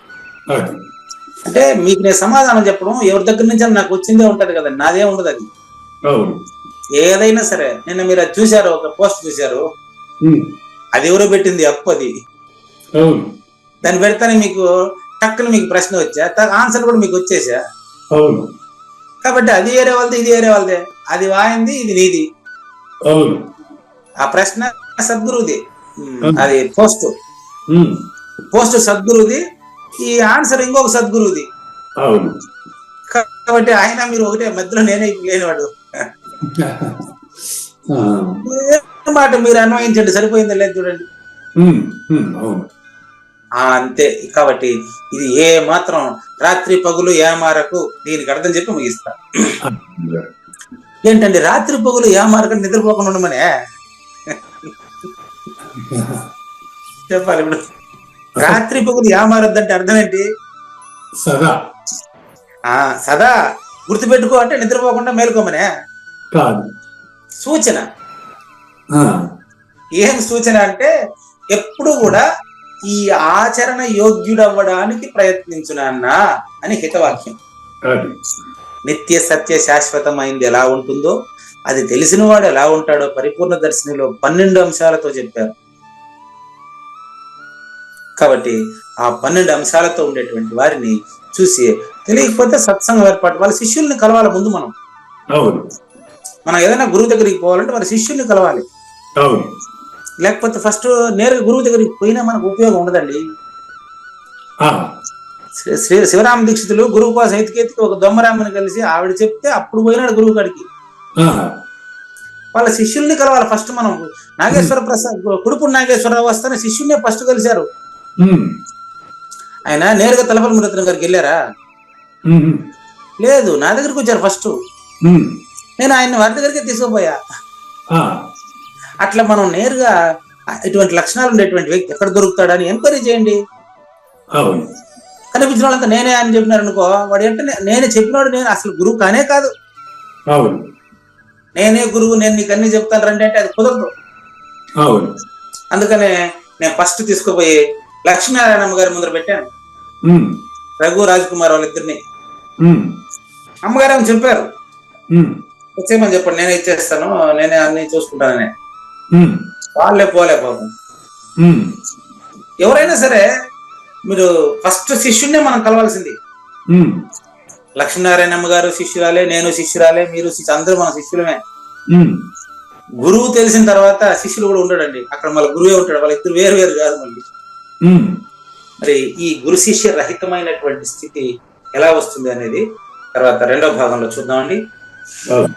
అంటే మీకు నేను సమాధానం చెప్పడం ఎవరి దగ్గర నుంచి నాకు వచ్చిందే ఉంటది కదా, నాదే ఉండదు. అది ఏదైనా సరే. నిన్న మీరు అది చూశారు, ఒక పోస్ట్ చూశారు, అది ఎవరో పెట్టింది అప్పు. అది దాన్ని పెడితేనే మీకు టక్కున మీకు ప్రశ్న వచ్చా, ఆన్సర్ కూడా మీకు వచ్చేసా. కాబట్టి అది వేరే వాళ్ళది, ఇది వేరే వాళ్ళదే. అది వాయింది, ఇది నీది. ఆ ప్రశ్న సద్గురువుది, అది పోస్ట్ సద్గురువుది, ఈ ఆన్సర్ ఇంకొక సద్గురువుది. కాబట్టి ఆయన మీరు ఒకటే, మధ్యలో నేనే లేనివాడు. మాట మీరు అన్వయించండి, సరిపోయిందా లేదు చూడండి. అంతే. కాబట్టి ఇది ఏ మాత్రం రాత్రి పగులు ఏమారకు, దీనికి అర్థం చెప్పి ముగిస్తా. ఏంటండి రాత్రి పగులు ఏమారకు నిద్రపోకుండా ఉండమనే చెప్పాలి. ఇప్పుడు రాత్రి పగులు ఏమారద్దంటే అర్థం ఏంటి? సదా గుర్తుపెట్టుకో అంటే నిద్రపోకుండా మేలుకోమనే సూచన. ఏం సూచన అంటే ఎప్పుడు కూడా ఈ ఆచరణ యోగ్యుడవ్వడానికి ప్రయత్నించునన్నా అని హితవాక్యం. నిత్య సత్య శాశ్వతమైంది ఎలా ఉంటుందో, అది తెలిసిన వాడు ఎలా ఉంటాడో పరిపూర్ణ దర్శనిలో 12 అంశాలతో చెప్పారు. కాబట్టి ఆ 12 అంశాలతో ఉండేటువంటి వారిని చూసి తెలియకపోతే సత్సంగం ఏర్పాటు, వాళ్ళ శిష్యుల్ని కలవాలి ముందు. మనం ఏదైనా గురువు దగ్గరికి పోవాలంటే వాళ్ళ శిష్యుల్ని కలవాలి. లేకపోతే ఫస్ట్ నేరుగా గురువు దగ్గరికి పోయినా మనకు ఉపయోగం ఉండదండి. శివరామ దీక్షితులు గురువు కోసం ఎతికెత్తికి ఒక దొమ్మరామని కలిసి ఆవిడ చెప్తే అప్పుడు పోయినాడు గురువు కాడికి. వాళ్ళ శిష్యుల్ని కలవాలి ఫస్ట్. మనం నాగేశ్వర ప్రసాద్, కుడుపుడు నాగేశ్వరరావు వస్తానే శిష్యుల్నే ఫస్ట్ కలిశారు. ఆయన నేరుగా తలపల్లి మురత్నం గారికి వెళ్ళారా? లేదు, నా దగ్గరికి వచ్చారు ఫస్ట్. నేను ఆయన్ని వారి దగ్గరికి తీసుకుపోయా. అట్లా మనం నేరుగా ఇటువంటి లక్షణాలు ఉండేటువంటి వ్యక్తి ఎక్కడ దొరుకుతాడని ఎంక్వైరీ చేయండి. కనిపించిన వాళ్ళంతా నేనే అని చెప్పినారు అనుకో, వాడు ఏంటంటే నేనే చెప్పినాడు, నేను అసలు గురువు కానే కాదు. నేనే గురువు, నేను నీకు అన్ని చెప్తాను రండి అంటే అది కుదరదు. అవును. అందుకనే నేను ఫస్ట్ తీసుకుపోయి లక్ష్మీనారాయణమ్మ గారి ముందర పెట్టాను, ఉమ్, రఘు రాజ్ కుమార్ వాళ్ళిద్దరిని. ఉమ్, అమ్మగారు అని చెప్పారు, ఉమ్, వచ్చేయమని చెప్పండి, నేనే ఇచ్చేస్తాను, నేనే అన్ని చూసుకుంటానని. ఉమ్, వాళ్ళే పోలే పాపం. ఉమ్, ఎవరైనా సరే మీరు ఫస్ట్ శిష్యున్నే మనం కలవాల్సింది. ఉమ్, లక్ష్మీనారాయణమ్మ గారు శిష్యురాలే, నేను శిష్యురాలే, మీరు అందరూ మన శిష్యులమే. ఉమ్, గురువు తెలిసిన తర్వాత శిష్యులు కూడా ఉండడండి, అక్కడ మళ్ళీ గురువే ఉంటాడు, వాళ్ళ ఇద్దరు వేరు వేరు కాదు మళ్ళీ. ఉమ్, మరి ఈ గురు శిష్య రహితమైనటువంటి స్థితి ఎలా వస్తుంది అనేది తర్వాత రెండవ భాగంలో చూద్దామండి. అవును.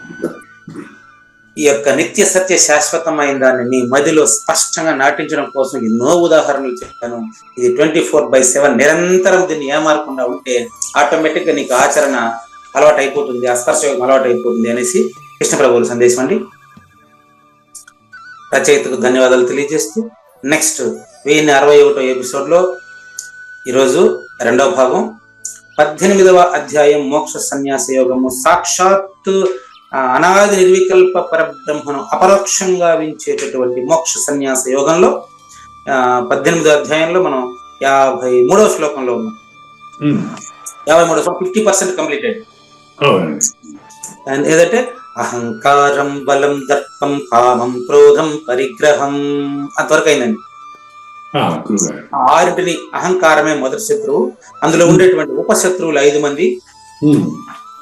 ఈ యొక్క నిత్య సత్య శాశ్వతమైన దాన్ని నీ మదిలో స్పష్టంగా నాటించడం కోసం ఎన్నో ఉదాహరణలు చెప్పాను. ఇది 24/7 నిరంతరం దీన్ని ఏమారకుండా ఉంటే ఆటోమేటిక్ గా నీకు ఆచరణ అలవాటు అయిపోతుంది, అస్పర్శయోగం అలవాటు అయిపోతుంది అనేసి కృష్ణ ప్రభువుల సందేశం అండి. రచయితకు ధన్యవాదాలు తెలియజేస్తూ నెక్స్ట్ 1061 ఎపిసోడ్ లో ఈరోజు రెండవ భాగం 18వ అధ్యాయం మోక్ష సన్యాస యోగము. సాక్షాత్ అనాది నిర్వికల్ప పరబ్రహ్మను అపరోక్షంగా వించేటటువంటి మోక్ష సన్యాస యోగంలో 18వ అధ్యాయంలో మనం 53వ శ్లోకంలో ఉన్నాం. 53వ శ్లోకం 50% కంప్లీటెడ్. ఏదంటే అహంకారం బలం దర్పం కామం క్రోధం పరిగ్రహం అంతవరకు అయిందండి. ఆరింటిని అహంకారమే మొదటి శత్రువు, అందులో ఉండేటువంటి ఉపశత్రువులు 5 మంది.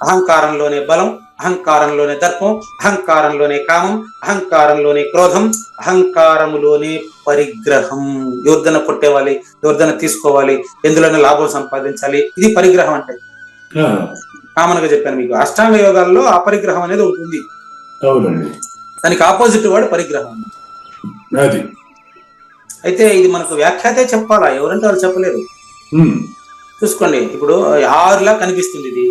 అహంకారంలోనే బలం, అహంకారంలోనే దర్పం, అహంకారంలోనే కామం, అహంకారంలోనే క్రోధం, అహంకారములోనే పరిగ్రహం. ఎవరిదైనా కొట్టేవాలి, ఎవరిదైనా తీసుకోవాలి, ఎందులోనే లాభం సంపాదించాలి, ఇది పరిగ్రహం అంటే. కామన్ గా చెప్పాను మీకు, అష్టాంగ యోగాల్లో అపరిగ్రహం అనేది ఉంటుంది. దానికి ఆపోజిట్ వాడు పరిగ్రహం. అయితే ఇది మనకు వ్యాఖ్యాతే చెప్పాలా, ఎవరంటే వాళ్ళు చెప్పలేరు. చూసుకోండి, ఇప్పుడు 6లా కనిపిస్తుంది, ఇది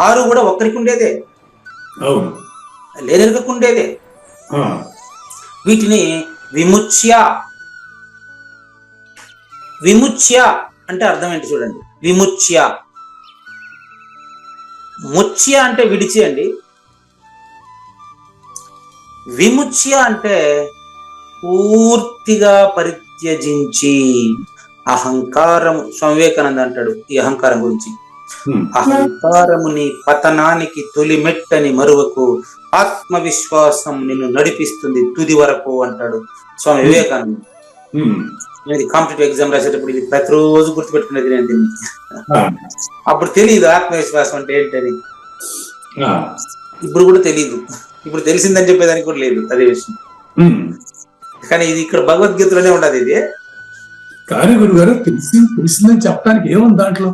6 కూడా ఒక్కరికి ఉండేదే, లేనెరుకకు ఉండేదే. వీటిని విముచ్య, విముచ్య అంటే అర్థం ఏంటి చూడండి. విముచ్య, ముచ్య అంటే విడిచి అండి, విముచ్య అంటే పూర్తిగా పరిత్యజించి. అహంకారము, స్వామి వివేకానంద అంటాడు ఈ అహంకారం గురించి, అహంకారముని పతనానికి తొలి మెట్టని మరువకు, ఆత్మవిశ్వాసం నిన్ను నడిపిస్తుంది తుది వరకు అంటాడు స్వామి వివేకానంద. నేను కాంపిటేటివ్ ఎగ్జామ్ రాసేటప్పుడు ఇది ప్రతిరోజు గుర్తుపెట్టుకునేది నేను దీన్ని. అప్పుడు తెలియదు ఆత్మవిశ్వాసం అంటే ఏంటని, ఇప్పుడు కూడా తెలియదు, ఇప్పుడు తెలిసిందని చెప్పేదానికి కూడా లేదు అదే విషయం. కానీ ఇది ఇక్కడ భగవద్గీతలోనే ఉండదు ఇది. కానీ గురుగారు తెలిసిందని చెప్పడానికి ఏముంది దాంట్లో?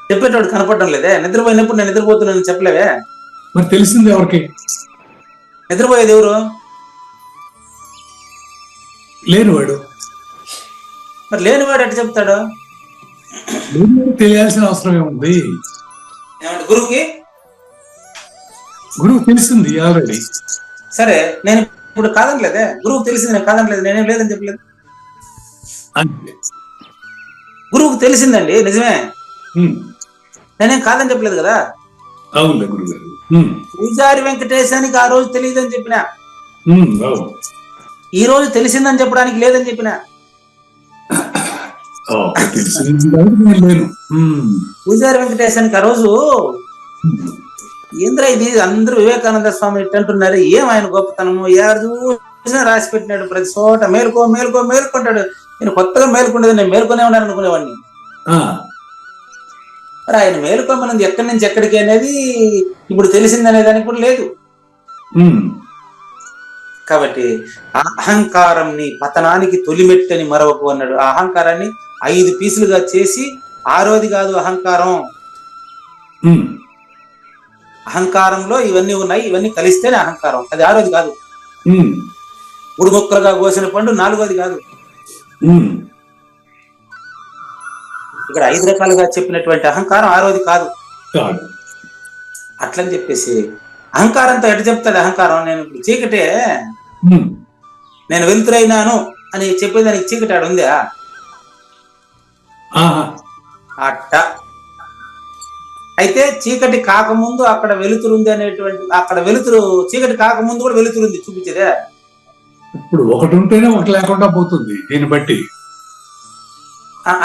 చెప్పేటోడు కనపడడం లేదే. నిద్రపోయినప్పుడు నేను నిద్రపోతున్నాను చెప్పలేవే. మరి తెలిసింది ఎవరికి? నిద్రపోయేది ఎవరు? లేనివాడు. మరి లేనివాడు ఎట్లా చెప్తాడు? తెలియాల్సిన అవసరం ఏముంది? గురువుకి గురువు తెలిసింది ఆల్రెడీ. సరే, నేను ఇప్పుడు కాదనలేదే, గురువుకు తెలిసింది, నేను కాదనలేదు, నేనేం లేదని చెప్పలేదు. గురువుకు తెలిసిందండి, నిజమే, నేనేం కాదని చెప్పలేదు కదా. అవును గురుగారు. పూజారి వెంకటేశానికి ఆ రోజు తెలియదని చెప్పినా, ఈ రోజు తెలిసిందని చెప్పడానికి లేదని చెప్పినా. పూజారి వెంకటేశానికి ఆ రోజు ఏంద్ర ఇది, అందరూ వివేకానంద స్వామి అంటున్నారు, ఏం ఆయన గొప్పతనము, ఎవరు చూసినా రాసి పెట్టినాడు ప్రతి చోట, మేలుకో మేలుకో మేలుకుంటాడు. నేను కొత్తగా మేలుకుండేది, నేను మేలుకొనే ఉన్నాను అనుకునేవాడిని. మరి ఆయన మేలుకోమన్నది ఎక్కడి నుంచి ఎక్కడికి అనేది ఇప్పుడు తెలిసింది అనేదానికి కూడా లేదు. కాబట్టి అహంకారంని పతనానికి తొలిమెట్టని మరొక అన్నాడు. ఆ అహంకారాన్ని 5 పీసులుగా చేసి 6వది కాదు అహంకారం. అహంకారంలో ఇవన్నీ ఉన్నాయి, ఇవన్నీ కలిస్తేనే అహంకారం, అది 6వది కాదు. 3 ముక్కలుగా కోసిన పండు 4వది కాదు. ఇక్కడ 5 రకాలుగా చెప్పినటువంటి అహంకారం 6వది కాదు. అట్లని చెప్పేసి అహంకారంతో ఎటు చెప్తాడు అహంకారం? నేను ఇప్పుడు చీకటే, నేను వెలుతురైనాను అని చెప్పేదానికి చీకటి ఆడు ఉందా? అట్ట అయితే చీకటి కాకముందు అక్కడ వెలుతురుంది అనేటువంటి, అక్కడ వెలుతురు చీకటి కాకముందు కూడా వెలుతురుంది చూపించేదే. ఇప్పుడు ఒకటి ఉంటేనే ఒకటి లేకుండా పోతుంది దీన్ని బట్టి.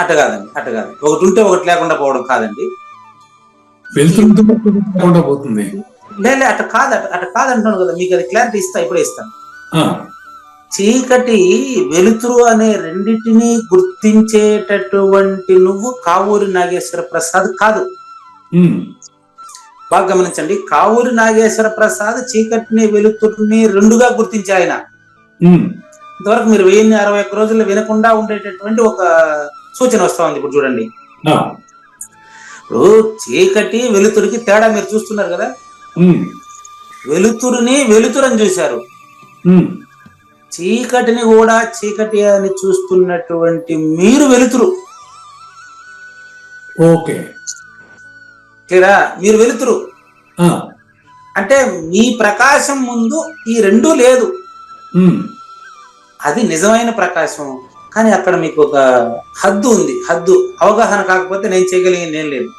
అట్ట కాదండి, అట్ట కాదు. ఒకటి ఉంటే ఒకటి లేకుండా పోవడం కాదండి. వెళ్తుంటే లేకుండా పోతుంది. లేదు అట్ట కాదు, అట్ట కాదంటున్నాను కదా, మీకు అది క్లారిటీ ఇప్పుడే ఇస్తాను. చీకటి వెలుతురు అనే రెండింటినీ గుర్తించేటటువంటి నువ్వు కావూరి నాగేశ్వర ప్రసాద్ కాదు. బాగా గమనించండి, కావూరి నాగేశ్వర ప్రసాద్ చీకటిని వెలుతురుని రెండుగా గుర్తించే ఆయన. ఇంతవరకు మీరు 1061 రోజుల్లో వినకుండా ఉండేటటువంటి ఒక సూచన వస్తా ఉంది. ఇప్పుడు చూడండి, ఇప్పుడు చీకటి వెలుతురుకి తేడా మీరు చూస్తున్నారు కదా. వెలుతురుని వెలుతురని చూశారు, చీకటిని కూడా చీకటి అని చూస్తున్నటువంటి మీరు వెలుతురు. ఓకే, క్లియరా? మీరు వెలుతురు అంటే మీ ప్రకాశం ముందు ఈ రెండూ లేదు. అది నిజమైన ప్రకాశం. కానీ అక్కడ మీకు ఒక హద్దు ఉంది. హద్దు అవగాహన కాకపోతే నేను చేయగలిగింది ఏం లేదు.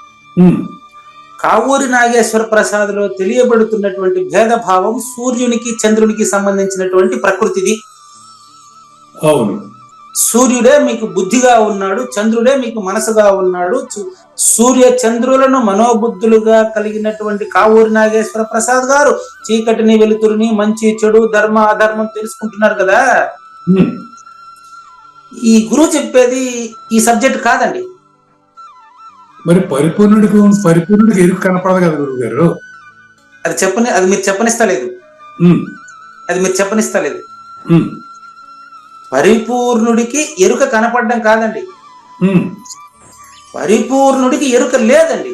కావూరి నాగేశ్వర ప్రసాద్ లో తెలియబడుతున్నటువంటి భేదభావం సూర్యునికి చంద్రునికి సంబంధించినటువంటి ప్రకృతిది. అవును, సూర్యుడే మీకు బుద్ధిగా ఉన్నాడు, చంద్రుడే మీకు మనసుగా ఉన్నాడు. సూర్య చంద్రులను మనోబుద్ధులుగా కలిగినటువంటి కావూరి నాగేశ్వర ప్రసాద్ గారు చీకటిని వెలుతురుని, మంచి చెడు, ధర్మ అధర్మం తెలుసుకుంటున్నారు కదా. ఈ గురువు చెప్పేది ఈ సబ్జెక్ట్ కాదండి. మరి పరిపూర్ణుడికి ఎరుక కనపడదు కదా గురువు గారు. అది మీరు చెప్పనిస్తలేదు. అది మీరు చెప్పనిస్తలేదు. పరిపూర్ణుడికి ఎరుక కనపడడం కాదండి, పరిపూర్ణుడికి ఎరుక లేదండి.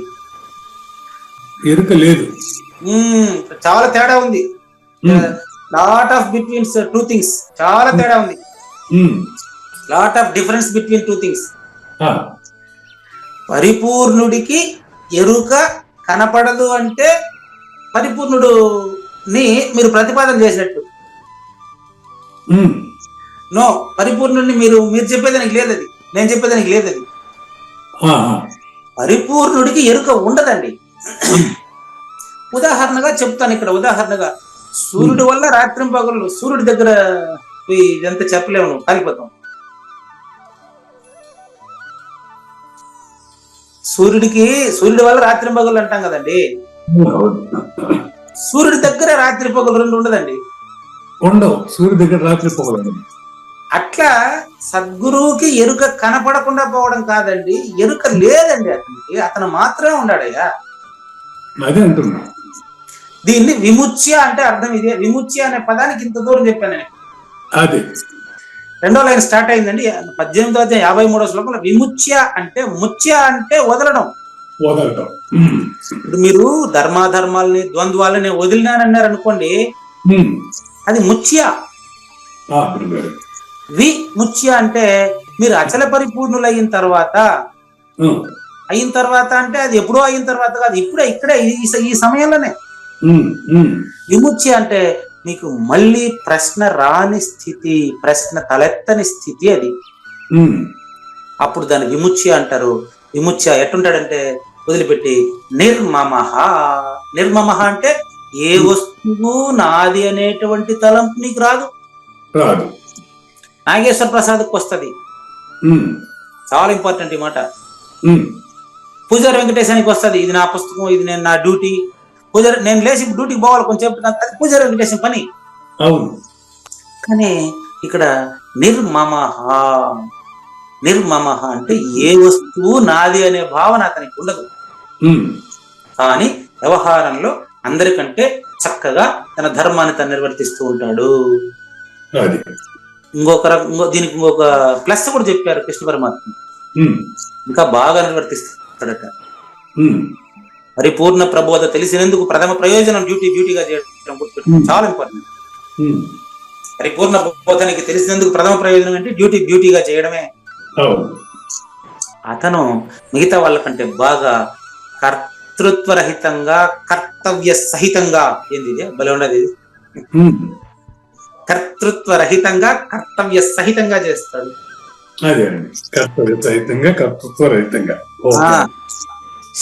ఎరుక లేదు, చాలా తేడా ఉంది. Lot of between two things, చాలా తేడా ఉంది. Lot of difference between two things. పరిపూర్ణుడికి ఎరుక కనపడదు అంటే పరిపూర్ణుడుని మీరు ప్రతిపాదన చేసినట్టు. నో, పరిపూర్ణుడిని మీరు చెప్పేదానికి లేదు, అది నేను చెప్పేదానికి లేదు. అది పరిపూర్ణుడికి ఎరుక ఉండదండి. ఉదాహరణగా చెప్తాను ఇక్కడ. ఉదాహరణగా సూర్యుడి వల్ల రాత్రింపగళ్ళు, సూర్యుడి దగ్గర ఇదంతా చెప్పలేము, కాలిపోతాం. సూర్యుడి వల్ల రాత్రింపగళ్ళు అంటాం కదండి. సూర్యుడి దగ్గర రాత్రింపగలు రెండు ఉండదండి, ఉండవు. సూర్యుడి దగ్గర రాత్రింపగలు. అట్లా సద్గురువుకి ఎరుక కనపడకుండా పోవడం కాదండి, ఎరుక లేదండి అతనికి. అతను మాత్రమే ఉన్నాడయ్యా. అదే అంటున్నా. దీన్ని విముచ్య అంటే అర్థం ఇదే. విముచ్య అనే పదానికి ఇంత దూరం చెప్పాను నేను. అదే రెండో లైన్ స్టార్ట్ అయిందండి 18వ అధ్యాయం 53వ శ్లోకంలో. విముచ్య అంటే, ముచ్య అంటే వదలడం. ఇప్పుడు మీరు ధర్మాధర్మాలని, ద్వంద్వాలని వదిలినానన్నారు అనుకోండి, అది ముచ్య. విముచ్య అంటే మీరు అచల పరిపూర్ణులు అయిన తర్వాత అంటే అది ఎప్పుడో అయిన తర్వాత కాదు, ఇక్కడే ఈ సమయంలోనే. విముచ్య అంటే మీకు మళ్ళీ ప్రశ్న రాని స్థితి, ప్రశ్న తలెత్తని స్థితి అది. అప్పుడు దాన్ని విముచ్య అంటారు. విముచ్య ఎట్టుంటాడంటే వదిలిపెట్టి నిర్మమః. నిర్మమః అంటే ఏ వస్తువు నాది అనేటువంటి తలంపు నీకు రాదు. నాగేశ్వర ప్రసాద్కి వస్తుంది. చాలా ఇంపార్టెంట్ ఈ మాట. పూజారి వెంకటేశానికి వస్తుంది, ఇది నా పుస్తకం, ఇది నేను నా డ్యూటీ. పూజారి నేను లేచి డ్యూటీకి పోవాలి కొంచెం, అది పూజారి వెంకటేశం పని. కానీ ఇక్కడ నిర్మమః. నిర్మమః అంటే ఏ వస్తువు నాది అనే భావన అతనికి ఉండదు. కానీ వ్యవహారంలో అందరికంటే చక్కగా తన ధర్మాన్ని తను నిర్వర్తిస్తూ ఉంటాడు. దీనికి ఇంకొక ప్లస్ కూడా చెప్పారు కృష్ణ పరమాత్మ. ఇంకా బాగా నిర్వర్తిస్తాడట. పరిపూర్ణ ప్రబోధ తెలిసినందుకు ప్రథమ ప్రయోజనం డ్యూటీగా చేయడం చాలా ఇంపార్టెంట్. పరిపూర్ణ బోధనకి తెలిసినందుకు ప్రథమ ప్రయోజనం అంటే డ్యూటీగా చేయడమే. అతను మిగతా వాళ్ళకంటే బాగా కర్తృత్వరహితంగా, కర్తవ్య సహితంగా, ఏంది భలే ఉండదు, కర్తృత్వరహితంగా కర్తవ్య సహితంగా చేస్తాడు.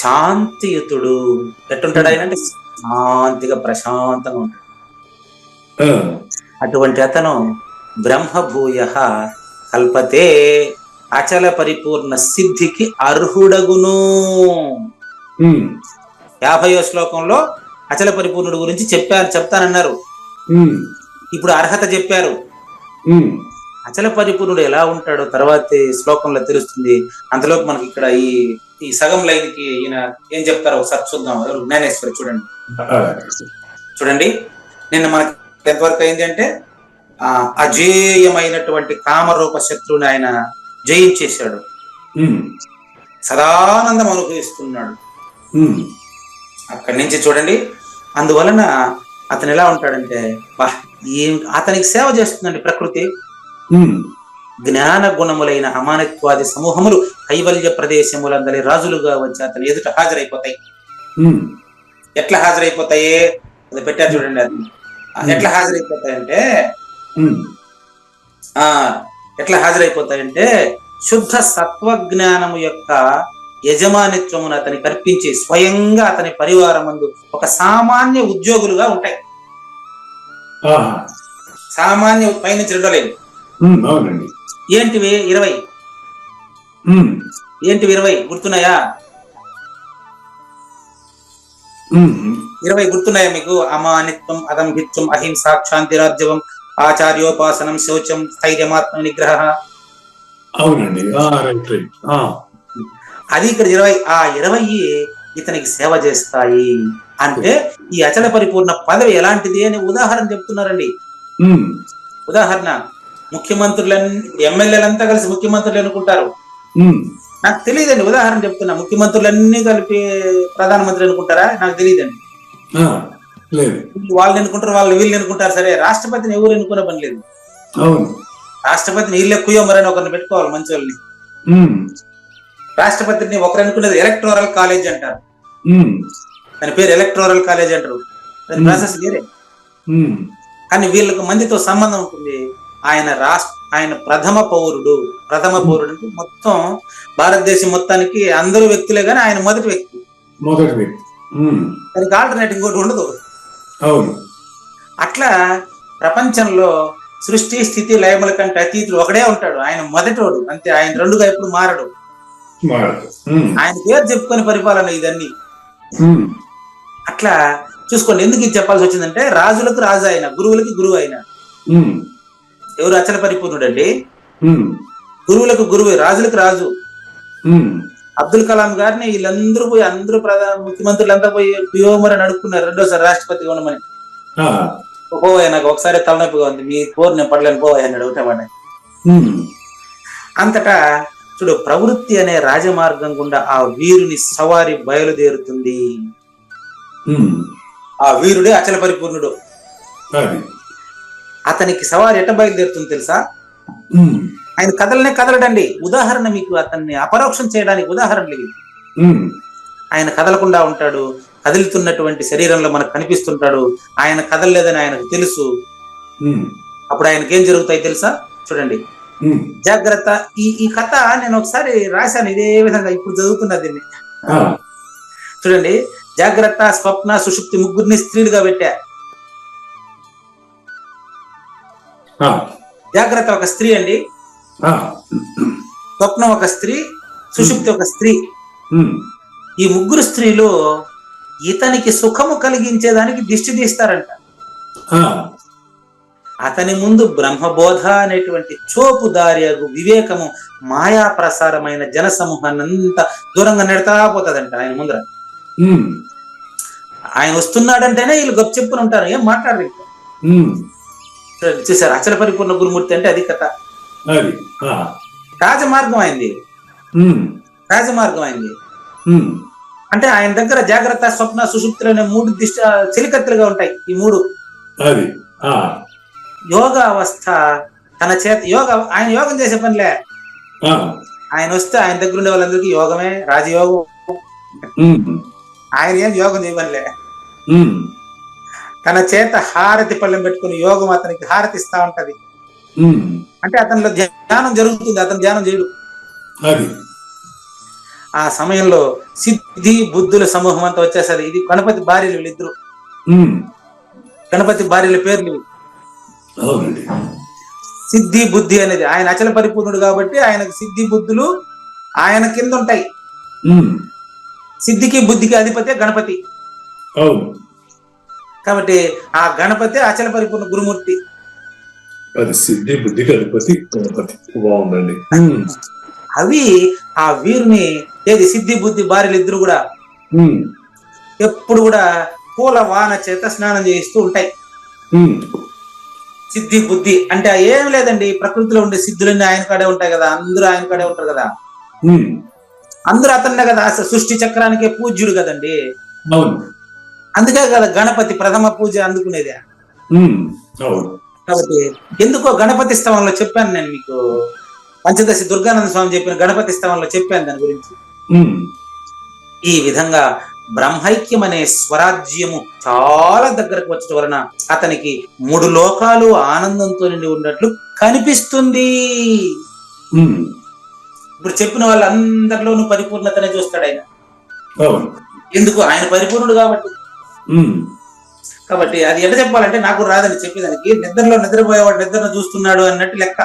శాంతియుతుడు. ఎట్టుంటాడు ఆయన అంటే శాంతిగా ప్రశాంతంగా ఉంటాడు. అటువంటి అతను బ్రహ్మభూయ కల్పతే అచల పరిపూర్ణ సిద్ధికి అర్హుడగును. 50వ శ్లోకంలో అచల పరిపూర్ణుడు గురించి చెప్తానన్నారు. ఇప్పుడు అర్హత చెప్పారు. అచల పరిపూర్ణుడు ఎలా ఉంటాడో తర్వాత శ్లోకంలో తెలుస్తుంది. అంతలోపు మనకి ఇక్కడ ఈ సగం లైన్ కి ఈయన ఏం చెప్తారో ఒకసారి చూద్దాం. జ్ఞానేశ్వరి చూడండి. నిన్న మనకి ఎంతవరకు అయింది అంటే అజేయమైనటువంటి కామరూప శత్రువుని ఆయన జయించేశాడు, సదానందం అనుభవిస్తున్నాడు. అక్కడి నుంచి చూడండి, అందువలన అతను ఎలా ఉంటాడంటే అతనికి సేవ చేస్తుందండి ప్రకృతి. జ్ఞాన గుణములైన అమానిత్వాది సమూహములు కైవల్య ప్రదేశములందరి రాజులుగా వచ్చి అతని ఎదుట హాజరైపోతాయి. ఎట్లా హాజరైపోతాయి అది పెట్టారు చూడండి. అది ఎట్లా హాజరైపోతాయంటే శుద్ధ సత్వజ్ఞానము యొక్క యజమానిత్వమును అతని కల్పించి స్వయంగా అతని పరివారమందు ఒక సామాన్య ఉద్యోగులుగా ఉంటాయి. సామాన్య పైనుంచి రెండోలేదు. ఏంటివి 20 గుర్తున్నాయా? 20 గుర్తున్నాయా మీకు? అమానిత్వం, అదంభిత్వం, అహింస, క్షాంతిరాజ్యవం, ఆచార్యోపాసనం, శౌచం, స్థైర్యమాత్మ నిగ్రహ. అవునండి. అది ఇక్కడ 20 ఇతనికి సేవ చేస్తాయి. అంటే ఈ అచల పరిపూర్ణ పదవి ఎలాంటిది అని ఉదాహరణ చెప్తున్నారండి. ఉదాహరణ, ముఖ్యమంత్రులన్నీ ఎమ్మెల్యేలంతా కలిసి ముఖ్యమంత్రులు అనుకుంటారు. నాకు తెలియదండి, ఉదాహరణ చెప్తున్నా. ముఖ్యమంత్రులన్నీ కలిపి ప్రధానమంత్రి అనుకుంటారా? నాకు తెలియదండి. వాళ్ళని అనుకుంటారు, వీళ్ళు అనుకుంటారు. సరే, రాష్ట్రపతిని ఎవరు ఎన్నుకునే పని లేదు. రాష్ట్రపతిని వీళ్ళు ఎక్కువ మరని ఒకరిని పెట్టుకోవాలి, మంచి వాళ్ళని. రాష్ట్రపతిని ఒకరు అనుకునేది ఎలక్టోరల్ కాలేజ్ అంటారు. దాని పేరు ఎలక్టోరల్ కాలేజ్ అంటారు. దాని ప్రాసెస్ వేరే. కానీ వీళ్ళకు మందితో సంబంధం ఉంటుంది. ఆయన ప్రథమ పౌరుడు అంటే మొత్తం భారతదేశం మొత్తానికి అందరూ వ్యక్తులే, కానీ ఆయన మొదటి వ్యక్తి. దానికి ఆల్టర్నేట్ ఇంకోటి ఉండదు. అట్లా ప్రపంచంలో సృష్టి స్థితి లయముల కంటే అతీతుడు ఒకడే ఉంటాడు. ఆయన మొదటోడు, అంతే. ఆయన రెండుగా ఎప్పుడు మారడు. ఆయన పేరు చెప్పుకొని పరిపాలన ఇదన్నీ. అట్లా చూసుకోండి. ఎందుకు ఇది చెప్పాల్సి వచ్చిందంటే, రాజులకు రాజు ఆయన, గురువులకి గురువు ఆయన. ఎవరు? అచల పరిపూర్ణుడు అండి. గురువులకు గురువు, రాజులకు రాజు. అబ్దుల్ కలాం గారిని వీళ్ళందరూ పోయి, అందరూ ముఖ్యమంత్రులంతా పోయి పియోమరని అడుక్కున్నారు రెండోసారి రాష్ట్రపతిగా ఉండమని. పోయా, నాకు ఒకసారి తలనొప్పిగా ఉంది, మీ కోరు నేను పడలేను, పోయా అని అడుగుతామని. అంతటా చూడు, ప్రవృత్తి అనే రాజమార్గం గుండా ఆ వీరుని సవారి బయలుదేరుతుంది. ఆ వీరుడే అచల పరిపూర్ణుడు. అతనికి సవారి ఎట్ట బయలుదేరుతుంది తెలుసా? ఆయన కదలడండి. ఉదాహరణ మీకు అతన్ని అపరోక్షం చేయడానికి ఉదాహరణ లేదు. ఆయన కదలకుండా ఉంటాడు. కదులుతున్నటువంటి శరీరంలో మనకు కనిపిస్తుంటాడు. ఆయన కదలలేదని ఆయనకు తెలుసు. అప్పుడు ఆయనకి ఏం జరుగుతాయి తెలుసా? చూడండి, జాగ్రత్త. ఈ కథ నేను ఒకసారి రాశాను ఇదే విధంగా, ఇప్పుడు చదువుతున్నా దీన్ని. చూడండి, జాగ్రత్త, స్వప్న, సుషుప్తి ముగ్గురిని స్త్రీలుగా పెట్టా. జాగ్రత్త ఒక స్త్రీ అండి, స్వప్నం ఒక స్త్రీ, సుషుప్తి ఒక స్త్రీ. ఈ ముగ్గురు స్త్రీలు ఇతనికి సుఖము కలిగించేదానికి దిష్టి తీస్తారంట. అతని ముందు బ్రహ్మబోధ అనేటువంటి చోపుదారియగు వివేకము మాయా ప్రసారమైన జనసమూహాన్ని అంతా దూరంగా నెడతా పోతుందంట ఆయన ముందర. ఆయన వస్తున్నాడంటేనే వీళ్ళు గొప్ప చెప్పుకుని ఉంటారు, ఏం మాట్లాడరు. చూసారు, అచల పరిపూర్ణ గురుమూర్తి అంటే అది కథ. రాజమార్గం అయింది. అంటే ఆయన దగ్గర జాగ్రత్త, స్వప్న, సుషుప్తులు అనే 3 దిష్టి చెలికత్తులుగా ఉంటాయి. ఈ 3 యోగ అవస్థ తన చేత ఆయన యోగం చేసే పనిలే. ఆయన వస్తే ఆయన దగ్గర ఉండే వాళ్ళందరికీ యోగమే, రాజయోగం. ఆయన ఏం యోగం చేయవనిలే. తన చేత హారతి పళ్ళెం పెట్టుకుని యోగం అతనికి హారతి ఇస్తా ఉంటది. అంటే అతనిలో ధ్యానం జరుగుతుంది, అతను ధ్యానం చేయడు. ఆ సమయంలో సిద్ధి బుద్ధుల సమూహం అంతా వచ్చేసరి. ఇది గణపతి భార్యలు, వీళ్ళిద్దరు గణపతి భార్యల పేర్లు. సిద్ధి బుద్ధి అనేది ఆయన అచల పరిపూర్ణుడు కాబట్టి ఆయనకు సిద్ధి బుద్ధులు ఆయన కింద ఉంటాయి. సిద్ధికి బుద్ధికి అధిపతి గణపతి. అవును. కాబట్టి ఆ గణపతి అచల పరిపూర్ణ గురుమూర్తి. అది సిద్ధి బుద్ధికి అధిపతి గణపతి. బాగుందండి. అవి ఆ వీరుని ఏది సిద్ధి బుద్ధి భార్యలు ఇద్దరు కూడా ఎప్పుడు కూడా పూల వాన చేత స్నానం చేయిస్తూ ఉంటాయి. సిద్ధి బుద్ధి అంటే ఏం లేదండి, ప్రకృతిలో ఉండే సిద్ధులన్నీ ఆయన కాడే ఉంటాయి కదా, అందరూ ఆయన కాడే ఉంటారు కదా, అందరూ అతన్నే కదా, అసలు సృష్టి చక్రానికే పూజ్యుడు కదండి. అందుకే కదా గణపతి ప్రథమ పూజ అందుకునేది. కాబట్టి ఎందుకో గణపతి స్తవంలో చెప్పాను నేను మీకు, పంచదశి దుర్గానంద స్వామి చెప్పిన గణపతి స్తవంలో చెప్పాను దాని గురించి. ఈ విధంగా బ్రహ్మైక్యం అనే స్వరాజ్యము చాలా దగ్గరకు వచ్చడం వలన అతనికి 3 లోకాలు ఆనందంతో నిండి ఉన్నట్లు కనిపిస్తుంది. ఇప్పుడు చెప్పిన వాళ్ళందరిలోనూ పరిపూర్ణతనే చూస్తాడు ఆయన. ఎందుకు? ఆయన పరిపూర్ణుడు కాబట్టి. కాబట్టి అది ఎట్లా చెప్పాలంటే నాకు రాదని చెప్పేదానికి, నిద్రలో నిద్రపోయేవాడు నిద్రను చూస్తున్నాడు అన్నట్టు లెక్క.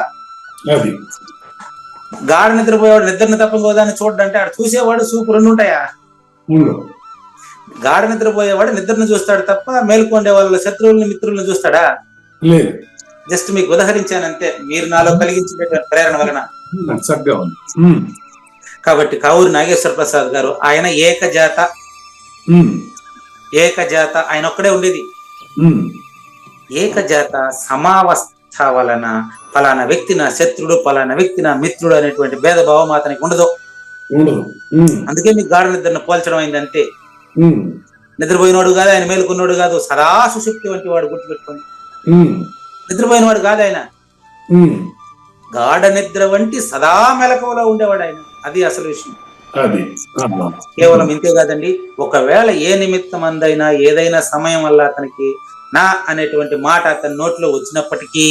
గాఢ నిద్రపోయేవాడు నిద్రను తప్ప ఇంకోదాన్ని చూడంటే ఆడు చూసేవాడు చూపు 2 ఉంటాయా? గాఢ నిద్రపోయేవాడు నిద్రను చూస్తాడు తప్ప మేల్కొండే వాళ్ళ శత్రువుల్ని మిత్రులను చూస్తాడా? జస్ట్ మీకు ఉదహరించానంతే, మీరు నాలో కలిగించే ప్రేరణ వలన. కాబట్టి కావూరి నాగేశ్వర ప్రసాద్ గారు ఆయన ఏకజాత ఆయన ఒక్కడే ఉండేది. ఏకజాత సమావస్థ వలన ఫలానా వ్యక్తి నా శత్రుడు, ఫలానా వ్యక్తి నా మిత్రుడు అనేటువంటి భేదభావం అతనికి ఉండదు. అందుకే మీకు గాఢ నిద్రను పోల్చడం అయింది అంతే. నిద్రపోయినోడు కాదు ఆయన, మేలుకున్నోడు కాదు, సదా సుశక్తి వంటి వాడు, గుర్తుపెట్టుకోండి. నిద్రపోయినవాడు కాదు ఆయన, గాఢ నిద్ర వంటి సదా మెలకువలో ఉండేవాడు ఆయన. అది అసలు విషయం. కేవలం ఇంతే కాదండి, ఒకవేళ ఏ నిమిత్తం అందైనా ఏదైనా సమయం వల్ల అతనికి నా అనేటువంటి మాట అతని నోట్లో వచ్చినప్పటికీ,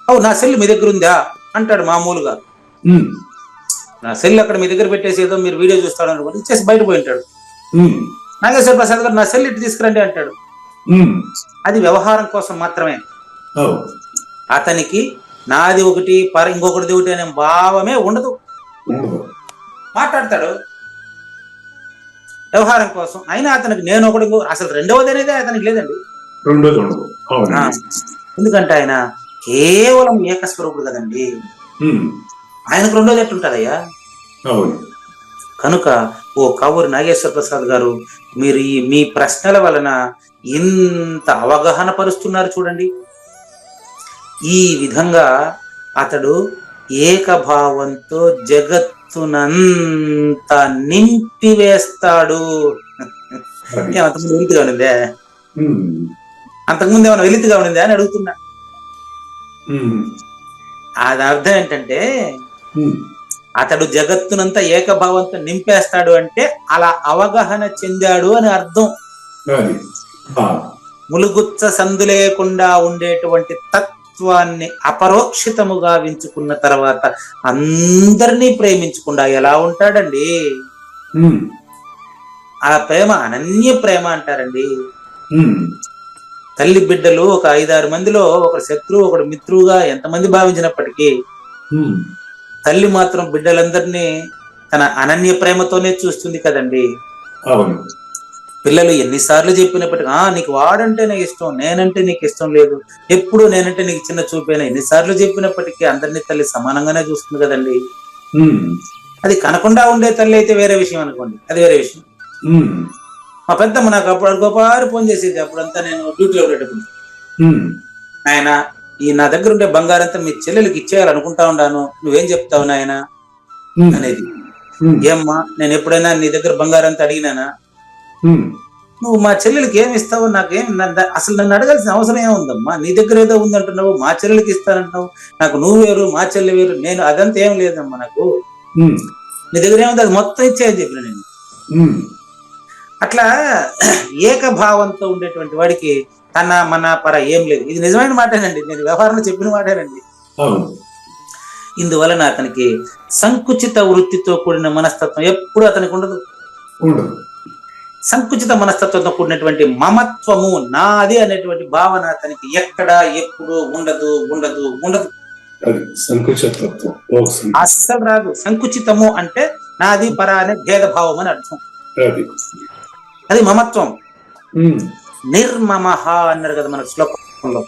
అవు నా సెల్ మీ దగ్గర ఉందా అంటాడు మామూలుగా. నా సెల్ అక్కడ మీ దగ్గర పెట్టేసి ఏదో మీరు వీడియో చూస్తాడు అనుకోండి, ఇచ్చేసి బయట పోయి ఉంటాడు. నాగేశ్వర ప్రసాద్ గారు నా సెల్ ఇటు తీసుకురండి అంటాడు. అది వ్యవహారం కోసం మాత్రమే. అతనికి నాది ఒకటి ఇంకొకటిది ఒకటి అనే భావమే ఉండదు. మాట్లాడతాడు వ్యవహారం కోసం. అయినా అతనికి నేను ఒకటి, అసలు రెండవది అనేది అతనికి లేదండి. ఎందుకంటే ఆయన కేవలం ఏకస్వరూపుడు కదండి, ఆయనకు రెండోది ఎట్లుంటదయ్యా? కనుక ఓ కావూరి నాగేశ్వర ప్రసాద్ గారు, మీరు మీ ప్రశ్నల వలన ఇంత అవగాహన పరుస్తున్నారు చూడండి. ఈ విధంగా అతడు ఏకభావంతో జగత్తునంతా నింపివేస్తాడు. అంతకుముందు వెలితిగా ఉండిందే? అంతకుముందు ఏమైనా వెలితిగా ఉండిందే అని అడుగుతున్నా. అది అర్థం ఏంటంటే, అతడు జగత్తునంతా ఏకభావంతో నింపేస్తాడు అంటే అలా అవగాహన చెందాడు అని అర్థం. ములుగుచ్చ సందు లేకుండా ఉండేటువంటి తత్వాన్ని అపరోక్షితముగా వించుకున్న తర్వాత అందరినీ ప్రేమించకుండా ఎలా ఉంటాడండి? ఆ ప్రేమ అనన్య ప్రేమ అంటారండి. తల్లి బిడ్డలు ఒక 5-6 మందిలో ఒకడు శత్రువు ఒకడు మిత్రువుగా ఎంతమంది భావించినప్పటికీ, తల్లి మాత్రం బిడ్డలందరినీ తన అనన్య ప్రేమతోనే చూస్తుంది కదండి. పిల్లలు ఎన్నిసార్లు చెప్పినప్పటికీ, నీకు వాడంటే నాకు ఇష్టం, నేనంటే నీకు ఇష్టం లేదు, ఎప్పుడు నేనంటే నీకు చిన్న చూపేనా, ఎన్నిసార్లు చెప్పినప్పటికీ అందరినీ తల్లి సమానంగానే చూస్తుంది కదండి. అది కనకుండా ఉండే తల్లి అయితే వేరే విషయం అనుకోండి, అది వేరే విషయం. మా పెద్దమ్మ నాకు అప్పుడు గోపారి ఫోన్ చేసేది, అప్పుడంతా నేను డ్యూటీలో ఉండేటప్పుడు, ఆయన ఈ నా దగ్గర ఉండే బంగారంతా మీ చెల్లెలకి ఇచ్చేయాలనుకుంటా ఉన్నాను, నువ్వేం చెప్తావు నాయన అనేది. ఏమ్మా, నేను ఎప్పుడైనా నీ దగ్గర బంగారంతా అడిగినానా? నువ్వు మా చెల్లెలకి ఏమి ఇస్తావు? నాకేం అసలు నన్ను అడగాల్సిన అవసరం ఏముందమ్మా? నీ దగ్గర ఏదో ఉందంటున్నావు, మా చెల్లెలకి ఇస్తానంటున్నావు, నాకు నువ్వు వేరు మా చెల్లె వేరు, నేను అదంతా ఏం లేదమ్మా, నాకు నీ దగ్గర ఏముంది అది మొత్తం ఇచ్చేయని చెప్పిన నేను. అట్లా ఏకభావంతో ఉండేటువంటి వాడికి తన మన పర ఏం లేదు. ఇది నిజమైన మాటేనండి, నేను వ్యవహారంలో చెప్పిన మాటేనండి. ఇందువలన అతనికి సంకుచిత వృత్తితో కూడిన మనస్తత్వం ఎప్పుడు అతనికి ఉండదు. సంకుచిత మనస్తత్వంతో కూడినటువంటి మమత్వము, నాది అనేటువంటి భావన అతనికి ఎక్కడ ఎప్పుడు ఉండదు ఉండదు ఉండదు. అది సంకుచితత్వం. అస్సలు రాదు. సంకుచితము అంటే నాది పరా అనే భేదభావం అని అర్థం. అది మమత్వం. నిర్మమః అన్నారు కదా మన శ్లోకంలో,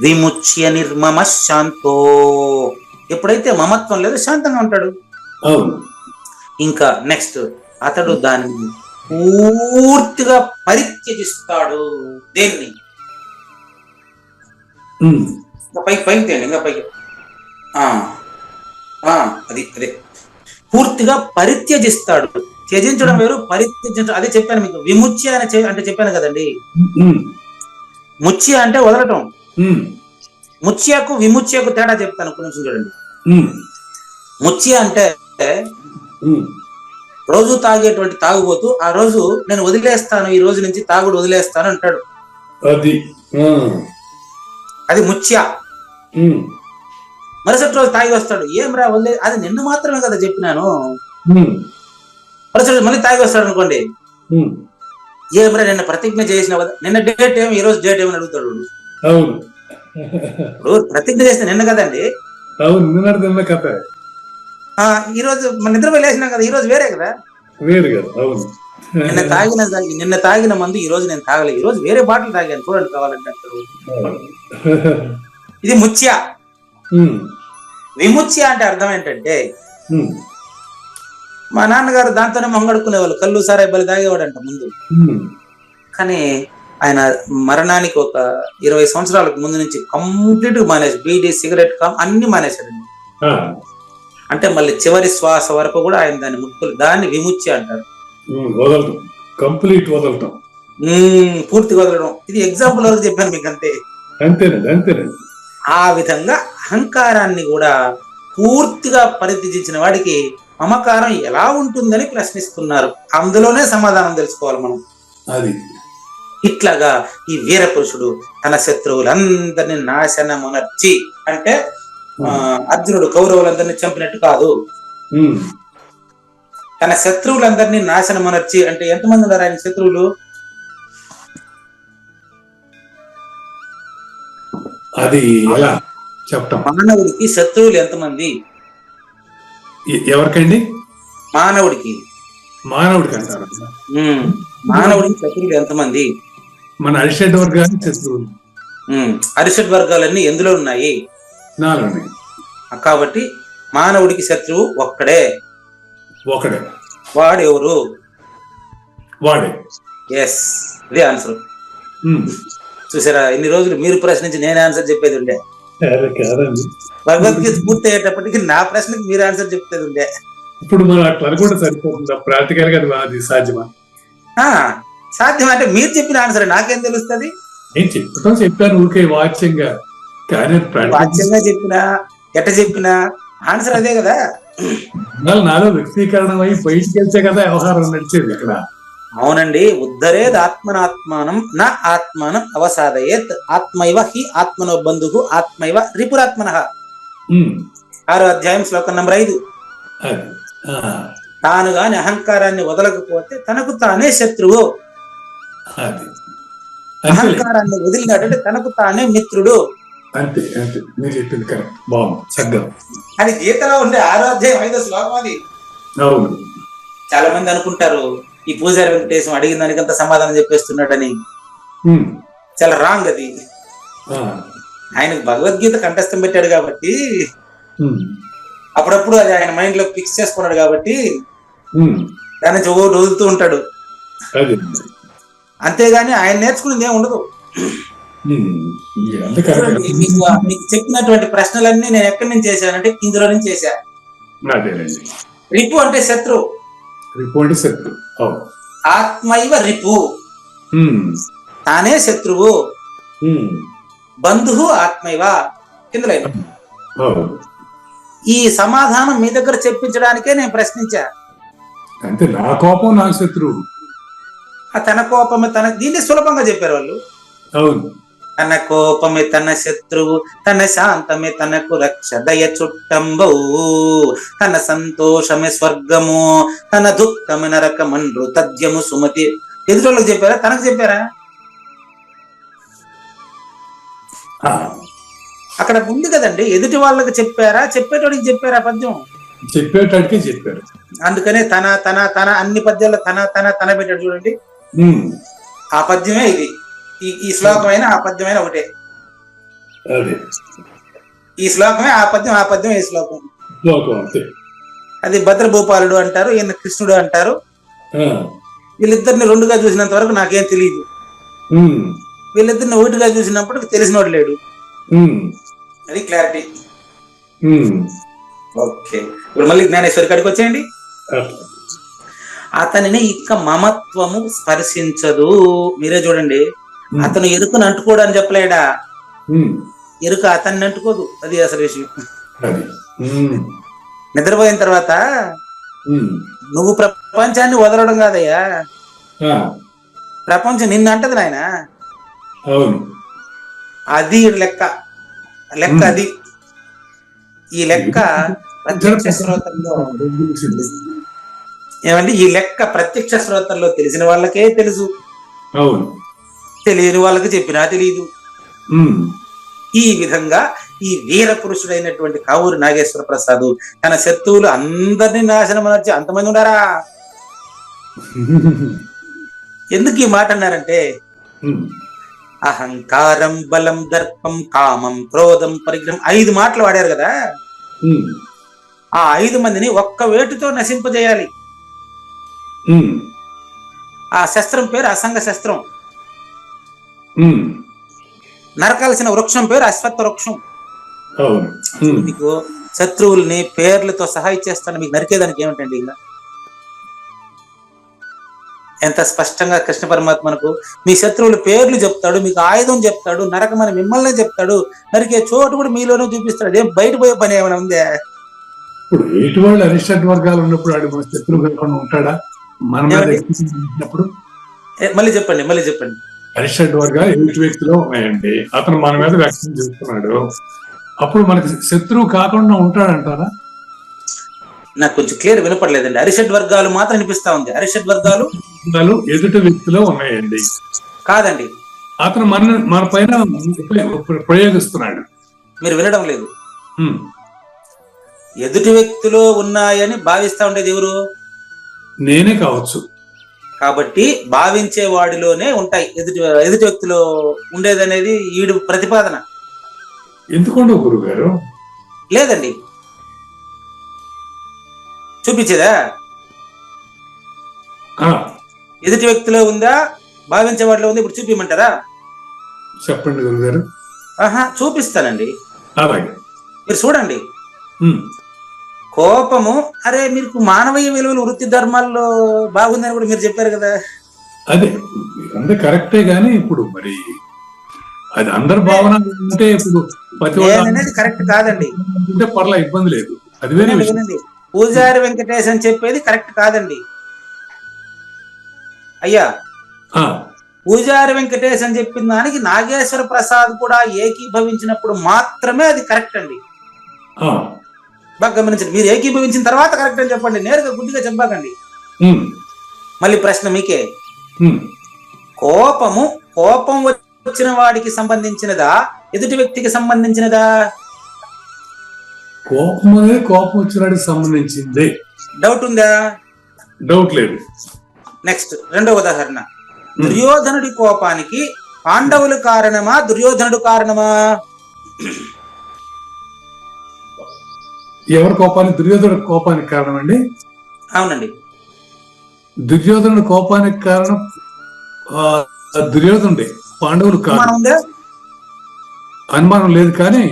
విముచ్య నిర్మమ శాంతో. ఎప్పుడైతే మమత్వం లేదు శాంతంగా ఉంటాడు. ఇంకా నెక్స్ట్, అతడు దానిని పూర్తిగా పరిత్యజిస్తాడు. దేన్ని? పైకి పైకి తేండి, ఇంకా పైకి. అది అదే పూర్తిగా పరిత్యజిస్తాడు. త్యజించడం వేరు, పరిత్యజించడం. అదే చెప్పాను మీకు. విముచ్య అంటే చెప్పాను కదండి. ముచ్య అంటే వదలటం. ముచ్యకు విముచ్యకు తేడా చెప్తాను, కొంచెం చూడండి. ముచ్య అంటే రోజు తాగేటువంటి తాగుబోతు ఆ రోజు నేను వదిలేస్తాను, ఈ రోజు నుంచి తాగుడు వదిలేస్తాను అంటాడు. అది ముచ్య. మరుసటి రోజు తాగి వస్తాడు. ఏం రా వదిలే, అది నిన్ను మాత్రమే కదా చెప్పినాను. మరుసటి రోజు మళ్ళీ తాగి వస్తాడు అనుకోండి. ఏమరా నిన్న ప్రతిజ్ఞ చేసిన, నిన్న డేట్ ఏమి, ఈ రోజు డేట్ ఏమని అడుగుతాడు. ప్రతిజ్ఞ చేసిన నిన్న కదండి, ఈ రోజు మన నిద్రపోయి లేచినాం కదా, ఈ రోజు వేరే కదా. నిన్న తాగిన మందు ఈ రోజు నేను తాగలేదు, ఈ రోజు వేరే బాటిల్ తాగాను చూడండి కావాలంటే అంటారు. ఇది ముచ్య. విముచ్య అంటే అర్థం ఏంటంటే, మా నాన్నగారు దాంతోనే మొంగడుకునేవాళ్ళు, కళ్ళు సారాయి బలి తాగేవాడంట ముందు. కానీ ఆయన మరణానికి ఒక 20 సంవత్సరాలకు ముందు నుంచి కంప్లీట్ గా మానేసి, బీడీ సిగరెట్ అన్ని మానేశాడండి. అంటే మళ్ళీ చివరి శ్వాస వరకు కూడా ఆయన దాన్ని ముట్టుకోలేదు. దాన్ని విముచ్య అంటారు. పూర్తి వదలడం. ఇది ఎగ్జాంపుల్ వరకు చెప్పాను మీకు, అంతే. ఆ విధంగా అహంకారాన్ని కూడా పూర్తిగా పరిత్యజించిన వాడికి మమకారం ఎలా ఉంటుందని ప్రశ్నిస్తున్నారు. అందులోనే సమాధానం తెలుసుకోవాలి మనం. ఇట్లాగా ఈ వీర పురుషుడు తన శత్రువులందరినీ నాశనమునర్చి, అంటే అర్జునుడు కౌరవులందరినీ చంపినట్టు కాదు, తన శత్రువులందరినీ నాశనమునర్చి. అంటే ఎంతమంది ఉన్నారు ఆయన శత్రువులు? అది ఎలా చెప్తాం? మానవుడికి శత్రువులు ఎంతమంది? ఎవరికండి? మానవుడికి. మానవుడికి శత్రువులు ఎంతమంది? మన అరిషడ్ వర్గాలు శత్రువులు. అరిషడ్ వర్గాలన్నీ ఎందులో ఉన్నాయి? 4. కాబట్టి మానవుడికి శత్రువు ఒక్కడే. వాడెవరు? వాడే. ఎస్, ఇదే ఆన్సర్. చూసారా, ఇన్ని రోజులు మీరు ప్రశ్నించి నేను ఆన్సర్ చెప్పేది ఉండే. భగవద్గీత పూర్తి అయ్యేటప్పటికి నా ప్రశ్నకి మీరు ఆన్సర్ చెప్పేది ఉండే. ఇప్పుడు మనం అట్లా కూడా సరిపోతుందా? ప్రాక్టికల్ గా అది సాధ్యమా? సాధ్యం. అంటే మీరు చెప్పిన ఆన్సర్ నాకేం తెలుస్తుంది? నేను చెప్పాను ఊరికే వాచ్యంగా, కానీ వాచ్యంగా చెప్పినా ఎట్ట చెప్పినా ఆన్సర్ అదే కదా. నాలో వ్యక్తీకరణం అయి బయటికి వెళ్తే కదా వ్యవహారం నడిచేది ఇక్కడ. అవునండి. ఉద్ధరేద్ ఆత్మనాత్మానం నా ఆత్మానం అవసాదయేత్ ఆత్మైవ హి ఆత్మనో బంధువు ఆత్మైవ రిపురాత్మనః. 6వ అధ్యాయం శ్లోకం నంబర్ 5. తాను గాని అహంకారాన్ని వదలకపోతే తనకు తానే శత్రువు. అహంకారాన్ని వదిలినట్టు తనకు తానే మిత్రుడు. అంతే అంతే, మీరు చెప్పింది కరెక్ట్. బాగుంది, చక్కగా. అది గీతలో ఉండే 6వ అధ్యాయం 5వ శ్లోకం అది. అవును. చాలా మంది అనుకుంటారు ఈ పూజారి వెంకటేశం అడిగిన దానికంత సమాధానం చెప్పేస్తున్నాడని. చాలా రాంగ్ అది. ఆయనకు భగవద్గీత కంఠస్థం పెట్టాడు కాబట్టి, అప్పుడప్పుడు అది ఆయన మైండ్ లో ఫిక్స్ చేసుకున్నాడు కాబట్టి దాని నుంచి ఒకటి వదులుతూ ఉంటాడు. అంతేగాని ఆయన నేర్చుకునేది ఏమి ఉండదు. మీకు చెప్పినటువంటి ప్రశ్నలన్నీ నేను ఎక్కడి నుంచి చేశానంటే ఇందులో నుంచి చేశా. రిపు అంటే శత్రువు. ఆత్మైవ రిపు, తానే శత్రువు. బంధువు ఆత్మైవ కింద. ఈ సమాధానం మీ దగ్గర చెప్పించడానికే నేను ప్రశ్నించా. అంటే నా కోపం నా శత్రువు, తన కోపం తన. దీన్ని సులభంగా చెప్పారు వాళ్ళు. అవును. తన కోపమే తన శత్రువు, తన శాంతమే తనకు రక్ష, దయ చుట్టంబౌ, తన సంతోషమే స్వర్గము, తన దుఃఖమే నరకమండ్రు, తథ్యము సుమతి. ఎదుటోళ్ళకి చెప్పారా, తనకు చెప్పారా? అక్కడ ఉంది కదండి, ఎదుటి వాళ్ళకి చెప్పారా, చెప్పేటోడికి చెప్పారా పద్యం? చెప్పేటడికే చెప్పారు. అందుకనే తన తన తన అన్ని పద్యాల్లో తన తన తన పెట్టాడు చూడండి. ఆ పద్యమే ఇది. ఈ శ్లోకమైన ఆ పద్యమైన ఒకటే. ఈ శ్లోకమే ఆ పద్యం, ఆ పద్యం ఈ శ్లోకం. అది భద్రభూపాలుడు అంటారు, ఈయన కృష్ణుడు అంటారు. వీళ్ళిద్దరిని రెండుగా చూసినంత వరకు నాకేం తెలియదు. వీళ్ళిద్దరిని ఒకటిగా చూసినప్పుడు తెలిసినోడు లేడు. అది క్లారిటీ. ఓకే, ఇప్పుడు మళ్ళీ జ్ఞానేశ్వరి కాడికి వచ్చేయండి. అతనిని ఇక మమత్వము స్పర్శించదు. మీరే చూడండి, అతను ఎరుకను అంటుకోడు అని చెప్పలేడా? ఎరుక అతన్ని అంటుకోదు. అది అసలు విషయం. నిద్రపోయిన తర్వాత నువ్వు ప్రపంచాన్ని వదలడం కాదయ్యా, ప్రపంచం నిన్ను అంటది నాయన. అది లెక్క. లెక్క అది. ఈ లెక్క ప్రత్యక్ష శ్రోతల్లో ఏమండి, ఈ లెక్క ప్రత్యక్ష శ్రోతల్లో తెలిసిన వాళ్ళకే తెలుసు, తెలియని వాళ్ళకి చెప్పినా తెలియదు. ఈ విధంగా ఈ వీర పురుషుడైనటువంటి కావూరి నాగేశ్వర ప్రసాద్ తన శత్రువులు అందరినీ నాశనం అనొచ్చి అంతమంది ఉన్నారా? ఎందుకు ఈ మాట అన్నారంటే, అహంకారం, బలం, దర్పం, కామం, క్రోధం, పరిగ్రహం 5 మాటలు వాడారు కదా. ఆ 5 మందిని ఒక్క వేటుతో నశింపజేయాలి. ఆ శస్త్రం పేరు అసంగ శస్త్రం. నరకాల్సిన వృక్షం పేరు అశ్వత్థ వృక్షం. మీకు శత్రువుల్ని పేర్లతో సహా ఇచ్చేస్తాను. మీకు నరికేదానికి ఏమిటండి? ఇంకా ఎంత స్పష్టంగా కృష్ణ పరమాత్మకు మీ శత్రువుల పేర్లు చెప్తాడు, మీకు ఆయుధం చెప్తాడు, నరకమని మిమ్మల్ని చెప్తాడు, నరికే చోటు కూడా మీలోనే చూపిస్తాడు. ఏం బయట పోయే పని ఏమైనా ఉందే? ఇప్పుడు ఎటు వాళ్ళు అరిషడ్ వర్గాలు ఉన్నప్పుడు వాడు మన శత్రువు కాకుండా ఉంటాడా? మన మీద మళ్ళీ చెప్పండి. అరిషడ్ వర్గాలు ఎదుటి వ్యక్తిలో ఉన్నాయండి, అతను మన మీద వ్యక్తం చేస్తున్నాడు, అప్పుడు మనకి శత్రువు కాకుండా ఉంటాడంటారా? నాకు కొంచెం క్లియర్ వినపడలేదండి. అరిషడ్ వర్గాలు మాత్రం అనిపిస్తా ఉంది. అరిషడ్ వర్గాలు ఎదుటి వ్యక్తిలో ఉన్నాయండి. కాదండి, అతను మన పైన ప్రయోగిస్తున్నాడు. మీరు వినడం లేదు. ఎదుటి వ్యక్తిలో ఉన్నాయని భావిస్తా ఉండేది ఎవరు? నేనే కావచ్చు. కాబట్టి భావించే వాడిలోనే ఉంటాయి ఎదుటి వ్యక్తిలో ఉండేదనేది ఈడు ప్రతిపాదన. ఎందుకుండవు గురువు గారు? లేదండి, చూపించేదా? ఎదుటి వ్యక్తిలో ఉందా, భావించే వాడిలో ఉంది? ఇప్పుడు చూపించమంటారా? చెప్పండి గురువు గారు. చూపిస్తానండి, అలాగే మీరు చూడండి. కోపము, అరే మీకు మానవీయ విలువలు, వృత్తి ధర్మాల్లో బాగుందని కూడా మీరు చెప్పారు కదా. అదే అంతే కరెక్టే, గాని ఇప్పుడు మరి అది అందరి భావన అంటే ఇప్పుడు అనేది కరెక్ట్ కాదండి. పర్లా ఇబ్బంది లేదు, అది వేరే విషయం. పూజారి వెంకటేష్ అని చెప్పేది కరెక్ట్ కాదండి అయ్యా. పూజారి వెంకటేష్ అని చెప్పిన దానికి నాగేశ్వర ప్రసాద్ కూడా ఏకీభవించినప్పుడు మాత్రమే అది కరెక్ట్ అండి. బాగా గమనించండి. మీరు ఏకీభవించిన తర్వాత కరెక్ట్ అని చెప్పండి, నేరుగా గుడ్డిగా చెప్పకండి. మళ్ళీ ప్రశ్న మీకే. కోపం వచ్చిన వాడికి సంబంధించినదా, ఎదుటి వ్యక్తికి సంబంధించినదా? కోపం వచ్చిన వాడికి సంబంధించింది. డౌట్ ఉందా? డౌట్ లేదు. నెక్స్ట్ రెండవ ఉదాహరణ. దుర్యోధనుడి కోపానికి పాండవులు కారణమా, దుర్యోధనుడు కారణమా? ఎవరి కోపానికి? దుర్యోధనుడి కోపానికి కారణం అండి. అవునండి, దుర్యోధనుడి కోపానికి కారణం దుర్యోధనుడే, పాండవులు కారణం. అనుమానం లేదు. కానీ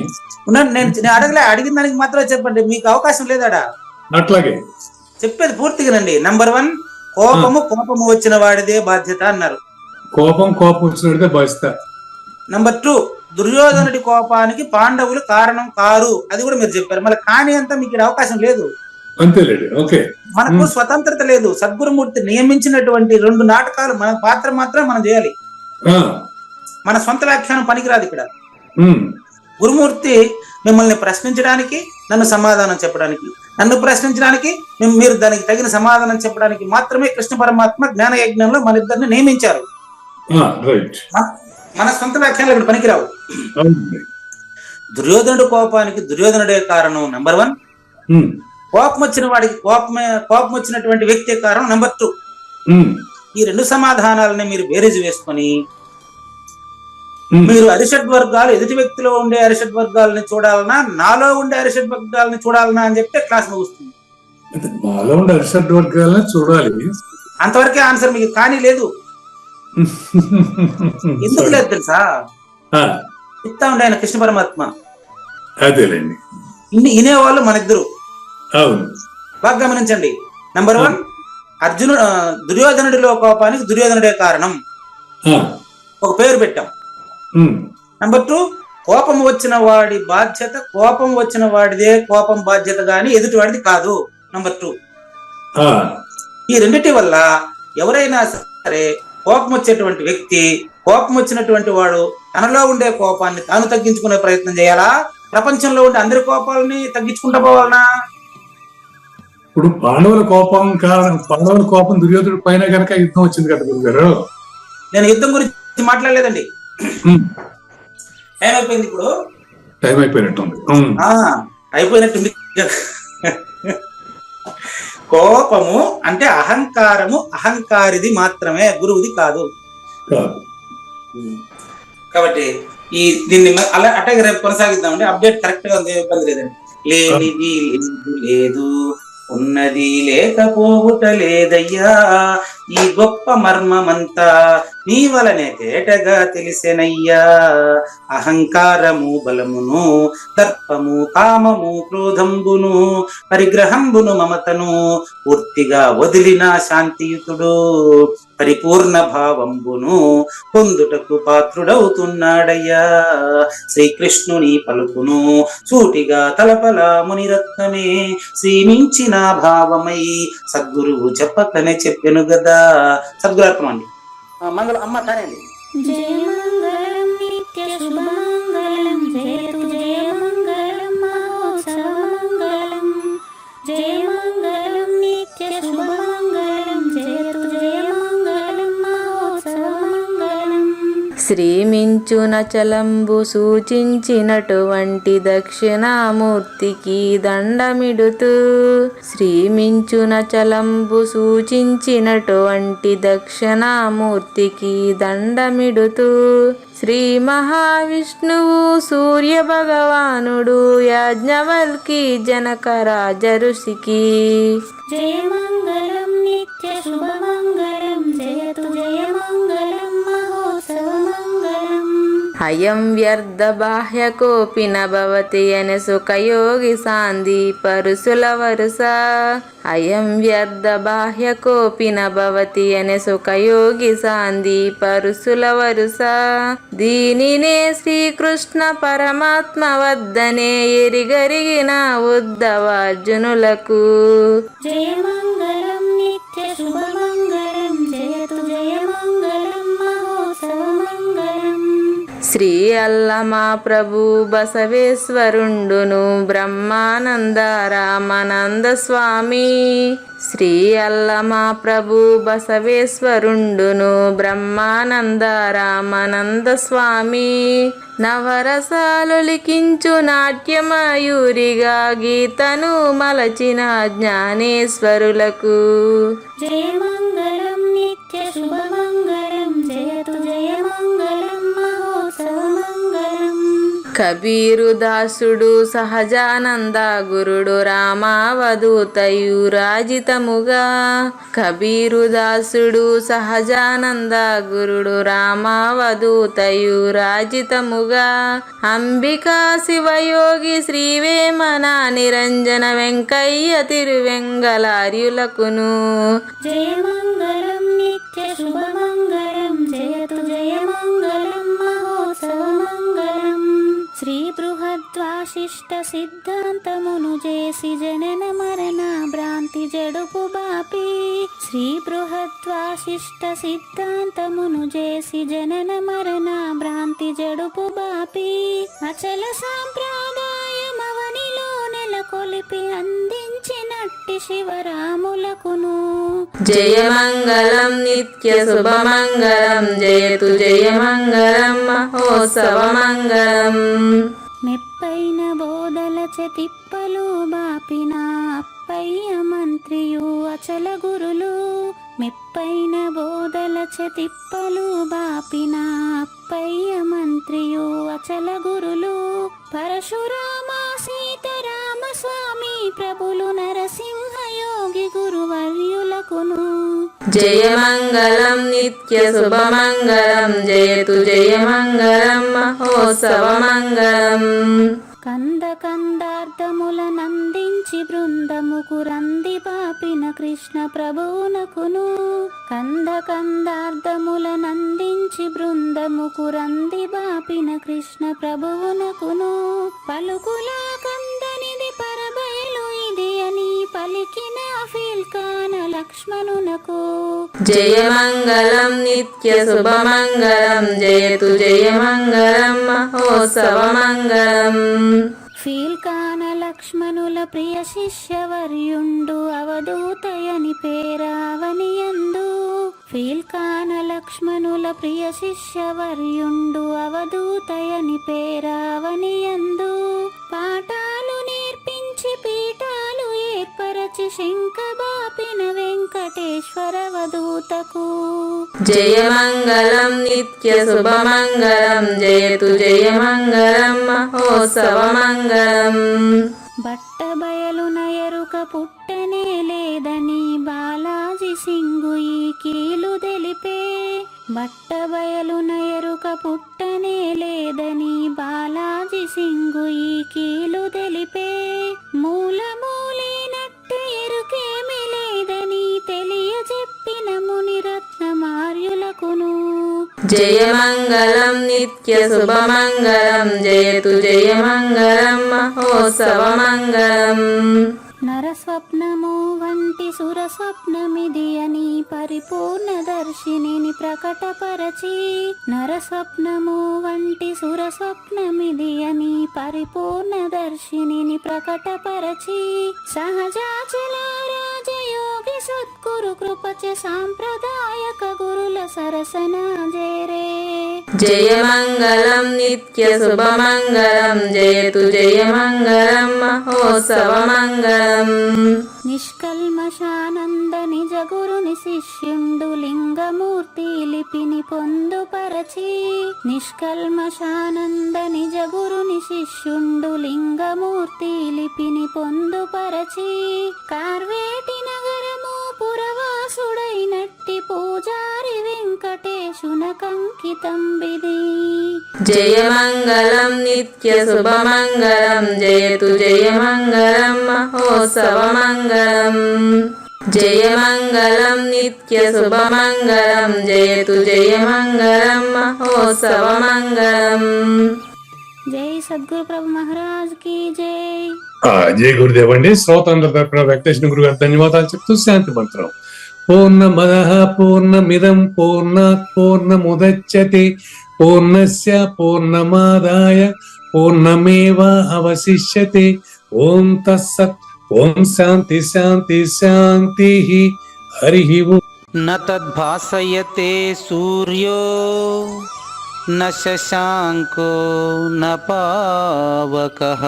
నేను అడిగిన దానికి మాత్రమే చెప్పండి, మీకు అవకాశం లేదాడా? అట్లాగే చెప్పేది పూర్తిగానండి. నంబర్ 1, కోపము వచ్చిన వాడిదే బాధ్యత అన్నారు. కోపం వచ్చినదే బాధ్యత. నంబర్ 2, దుర్యోధనుడి కోపానికి పాండవులు కారణం కారు, అది కూడా మీరు చెప్పారు. మళ్ళీ కానీ అంతా మీకు అవకాశం లేదు. అంతేలేండి. ఓకే, మనకు స్వతంత్రత లేదు. సద్గురుమూర్తి నియమించినటువంటి 2 నాటకాలు మన పాత్ర మాత్రం మనం చేయాలి. మన సొంత వ్యాఖ్యానం పనికిరాదు ఇక్కడ. ఉమ్, గురుమూర్తి మిమ్మల్ని ప్రశ్నించడానికి, నన్ను సమాధానం చెప్పడానికి, నన్ను ప్రశ్నించడానికి, మీరు దానికి తగిన సమాధానం చెప్పడానికి మాత్రమే కృష్ణ పరమాత్మ జ్ఞాన యజ్ఞంలో మన ఇద్దరిని నియమించారు. రైట్. మన సొంత వ్యాఖ్యానాలు ఇక్కడ పనికిరావు. అవునండి. దుర్యోధనుడు కోపానికి దుర్యోధనుడే కారణం నెంబర్ 1. ఉమ్, కోపం వచ్చిన వాడికి కోపం వచ్చినటువంటి వ్యక్తి కారణం నెంబర్ 2. ఉమ్, ఈ 2 సమాధానాలని మీరు బేరీజు వేసుకొని ఉమ్. మీరు అరిషడ్ వర్గాలు, ఎదుటి వ్యక్తిలో ఉండే అరిషడ్ వర్గాలని చూడాలన్నా, నాలో ఉండే అరిషడ్ వర్గాలని చూడాలన్నా అని చెప్తే క్లాస్ ముగుస్తుంది. అంటే నాలో ఉండే అరిషడ్ వర్గాలను చూడాలి. అంతవరకే ఆన్సర్. మీకు కానీ లేదు. ఎందుకు లేదు తెలుసా? చెప్తా ఉండే ఆయన కృష్ణ పరమాత్మ. అదేలేండి. వినేవాళ్ళు మన ఇద్దరు. అవును. బాగా గమనించండి. నెంబర్ 1, దుర్యోధనుడిలో కోపానికి దుర్యోధనుడే కారణం, ఒక పేరు పెట్టాం. నెంబర్ 2, కోపం వచ్చిన వాడి బాధ్యత, కోపం వచ్చిన వాడిదే కోపం బాధ్యత గాని ఎదుటి వాడిది కాదు. నెంబర్ 2. ఈ రెండిటి వల్ల ఎవరైనా సరే కోపం వచ్చేటువంటి వ్యక్తి, కోపం వచ్చినటువంటి వాడు తనలో ఉండే కోపాన్ని తాను తగ్గించుకునే ప్రయత్నం చేయాలా, ప్రపంచంలో ఉండే అందరి కోపాలని తగ్గించుకుంటా పోవాలనా? ఇప్పుడు పాండవుల కోపం దుర్యోధనుడి పైన కనుక యుద్ధం వచ్చింది కదా గురుగారు. నేను యుద్ధం గురించి మాట్లాడలేదండి. టైం అయిపోయింది. ఇప్పుడు టైం అయిపోయినట్టుంది. అయిపోయినట్టుంది. కోపము అంటే అహంకారము, అహంకారిది మాత్రమే, గురువుది కాదు. కాబట్టి దీన్ని అలా అటాక్ రేపు కొనసాగిద్దామండి. అప్డేట్ కరెక్ట్ గా ఉంది, ఇబ్బంది లేదండి. లేనిది లేదు, ఉన్నది లేకపోవుట లేదయ్యా, ఈ గొప్ప మర్మమంతా నీ వలనే తేటగా తెలిసెనయ్యా. అహంకారము బలమును, దర్పము కామము క్రోధంబును, పరిగ్రహంబును మమతను పూర్తిగా వదిలిన శాంతియుతుడు పరిపూర్ణ భావంబును పొందుటకు పాత్రుడవుతున్నాడయ్యా. శ్రీకృష్ణుని పలుకును సూటిగా తలపల మునిరత్నమే, శ్రీమించిన భావమై సద్గురువు చెప్పకనే చెప్పెను గదా. సద్గురాత్మ అండి. మంగళం అమ్మ కానండి. జయ మంగళం నిత్య శుభమంగళం, జయతు జయ మంగళం మహోత్సవ మంగళం. జయ మంగళం నిత్య శుభమంగళం, జయతు జయ మంగళం మహోత్సవ మంగళం. శ్రీమించున చలంబు సూచించినటువంటి దక్షిణామూర్తికి దండమిడుతూ, శ్రీమించున చలంబు సూచించినటువంటి దక్షిణామూర్తికి దండమిడుతూ, శ్రీ మహావిష్ణువు సూర్య భగవానుడు యాజ్ఞవల్కి జనక రాజ ఋషికి. జయ మంగళం నిత్య శుభమంగళం, జయతు జయ మంగళం మహోత్సవ మంగళం. అయం వ్యర్థ బాహ్య కోపిన భవతి అనే సుఖయోగి సాంది పరుసుల వరుస. అయం వ్యర్థ బాహ్య కోపిన భవతి అనే సుఖయోగి సాంది పరుసుల వరుస. దీనినే శ్రీకృష్ణ పరమాత్మ వద్దనే ఎరిగరిగిన ఉద్ధవార్జునులకు. జయ మంగళం నిత్య శుభమంగళం, జయతు జయ మంగళం మహోత్సవ మంగళం. శ్రీ అల్లమా ప్రభు బసవేశ్వరుండును బ్రహ్మానంద రామానంద స్వామి. శ్రీ అల్లమా ప్రభు బసవేశ్వరుండును బ్రహ్మానంద రామానంద స్వామి. నవరసాలు లిఖించు నాట్యమయూరిగా గీతను మలచిన జ్ఞానేశ్వరులకు. జయ మంగళం నిత్య శుభమంగళం, జయతు జయ మంగళం మహోత్సవ మంగళం. కబీరు దాసుడు సహజానంద గురుడు రామావధూతయు రాజితముగా. కబీరు దాసుడు సహజానంద గురుడు రామావధూతయు రాజితముగా. అంబికా శివయోగి శ్రీవేమన నిరంజన వెంకయ్య తిరువెంగళార్యులకును. జయ మంగళం నిత్య శుభమంగళం, జయతు జయ మంగళం మహోత్సవ మంగళం. శ్రీ బృహద్వార వాసిష్ఠ సిద్ధాంతమును చేసి జనన మరణ భ్రాంతి జడుపు బాపి శ్రీ బృహద్వాసిష్ఠ సిద్ధాంతమును చేసి జనన మరణ భ్రాంతి జడుపు బాపి అచల సాంప్రదాయమవనిలో నెలకొలిపి అందించినట్టి శివరాములకును జయమంగళం నిత్య శుభమంగళం జయతు జయమంగళం మహోత్సవమంగళం. మెప్పైన బోధల తిప్పలు బాపిన అప్పయ్య మంత్రియు అచల గురులు మెప్పైన బోధల తిప్పలు బాపిన అప్పయ్య మంత్రియు అచల గురులు పరశురామ సీతారామ స్వామి ప్రభులు నరసింహ యోగి గురువర్యులకును జయమంగళం నిత్య శుభమంగళం జయతు జయమంగళం మహోత్సవమంగళం. కందార్థములనందించి బృందముకు రంది పాపిన కృష్ణ ప్రభువునకును కందార్థములనందించి బృందముకు రంది బాపిన కృష్ణ ప్రభువునకును పలుకులా కందనిది పరబయలు ఇది అని పలికిన ఫీల్కాన లక్ష్మణునకు జయమంగళం నిత్య శుభమంగళం జయతు జయమంగళం మహోత్సవమంగళం. ఫీల్కాన లక్ష్మణుల ప్రియ శిష్యవర్యుండు అవధూతయని పేరావనియందు ఫీల్కాన లక్ష్మణుల ప్రియ శిష్యవర్యుండు అవధూతయని పేరావనియందు పాఠాలు నేర్పించి పీఠాలు ఏర్పరచి శంఖబాపిన వెంకటేశ్వర వదూతకు జయమంగళం నిత్య శుభమంగళం జయతు జయమంగళం మహోత్సవమంగళం. బట్టబయలున ఎరుక పుట్టనే లేదని బాలాజీ సింగు ఈ కీలు తెలిపే బట్టబయలున ఎరుక పుట్టనే లేదని బాలాజీ సింగు ఈ కీలు తెలిపే మూలమూలేనట్టు ఎరుకేమి లేదని తెలియజెప్పిన మునిరత్నమార్యులకును జయమంగళం నిత్య శుభమంగళం జయతు జయమంగళం మహోత్సవమంగళం. నరస్వప్నము వంటి సురస్వప్నమిది అని పరిపూర్ణ దర్శినిని ప్రకటపరచి నరస్వప్నము వంటి సురస్వప్నమిది అని పరిపూర్ణ దర్శినిని ప్రకటపరచి సహజాచల రాజయోగి సద్గురు కృపచ సాంప్రదాయక గురుల సరసన జేరే జయమంగళం నిత్య శుభమంగళం జయతు జయమంగళం మహోత్సవమంగళం. నిష్కల్మషానంద నిజ గురుని శిష్యుండు లింగమూర్తి లిపిని పొందుపరచి నిష్కల్మషానంద నిజ గురుని శిష్యుండు లింగమూర్తి లిపిని పొందుపరచి కార్వేటి నగరము పురవాసుడైనట్టి పూజారి వెంకటేశునకంకితం బిది జయమంగళం నిత్య శుభమంగళం జయతు జయమంగళం మహోత్సవమంగళం. జయమంగళం నిత్య శుభమంగళం జయతు జయమంగళం మహోత్సవమంగళం. జై సద్గురు ప్రభు మహారాజ్ కి జై. జయ గురుదేవ్ అండి. శ్రోతందరి తరపున వెంకటేశ్వర గురు గారు ధన్యవాదాలు చెప్తూ శాంతి మంత్రం. పూర్ణమదః పూర్ణమిదం పూర్ణాత్ పూర్ణముదచ్యతే పూర్ణస్య పూర్ణమాదాయ పూర్ణమేవావశిష్యతే. ఓం తత్సత్. ఓం శాంతి శాంతి శాంతి. హరి ఓం. న తద్భాసయతే సూర్యో న శశాంకో న పావకః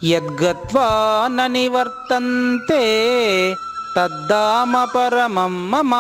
యద్గత్వా న నివర్తంతే తద్ధామ పరమం మమ.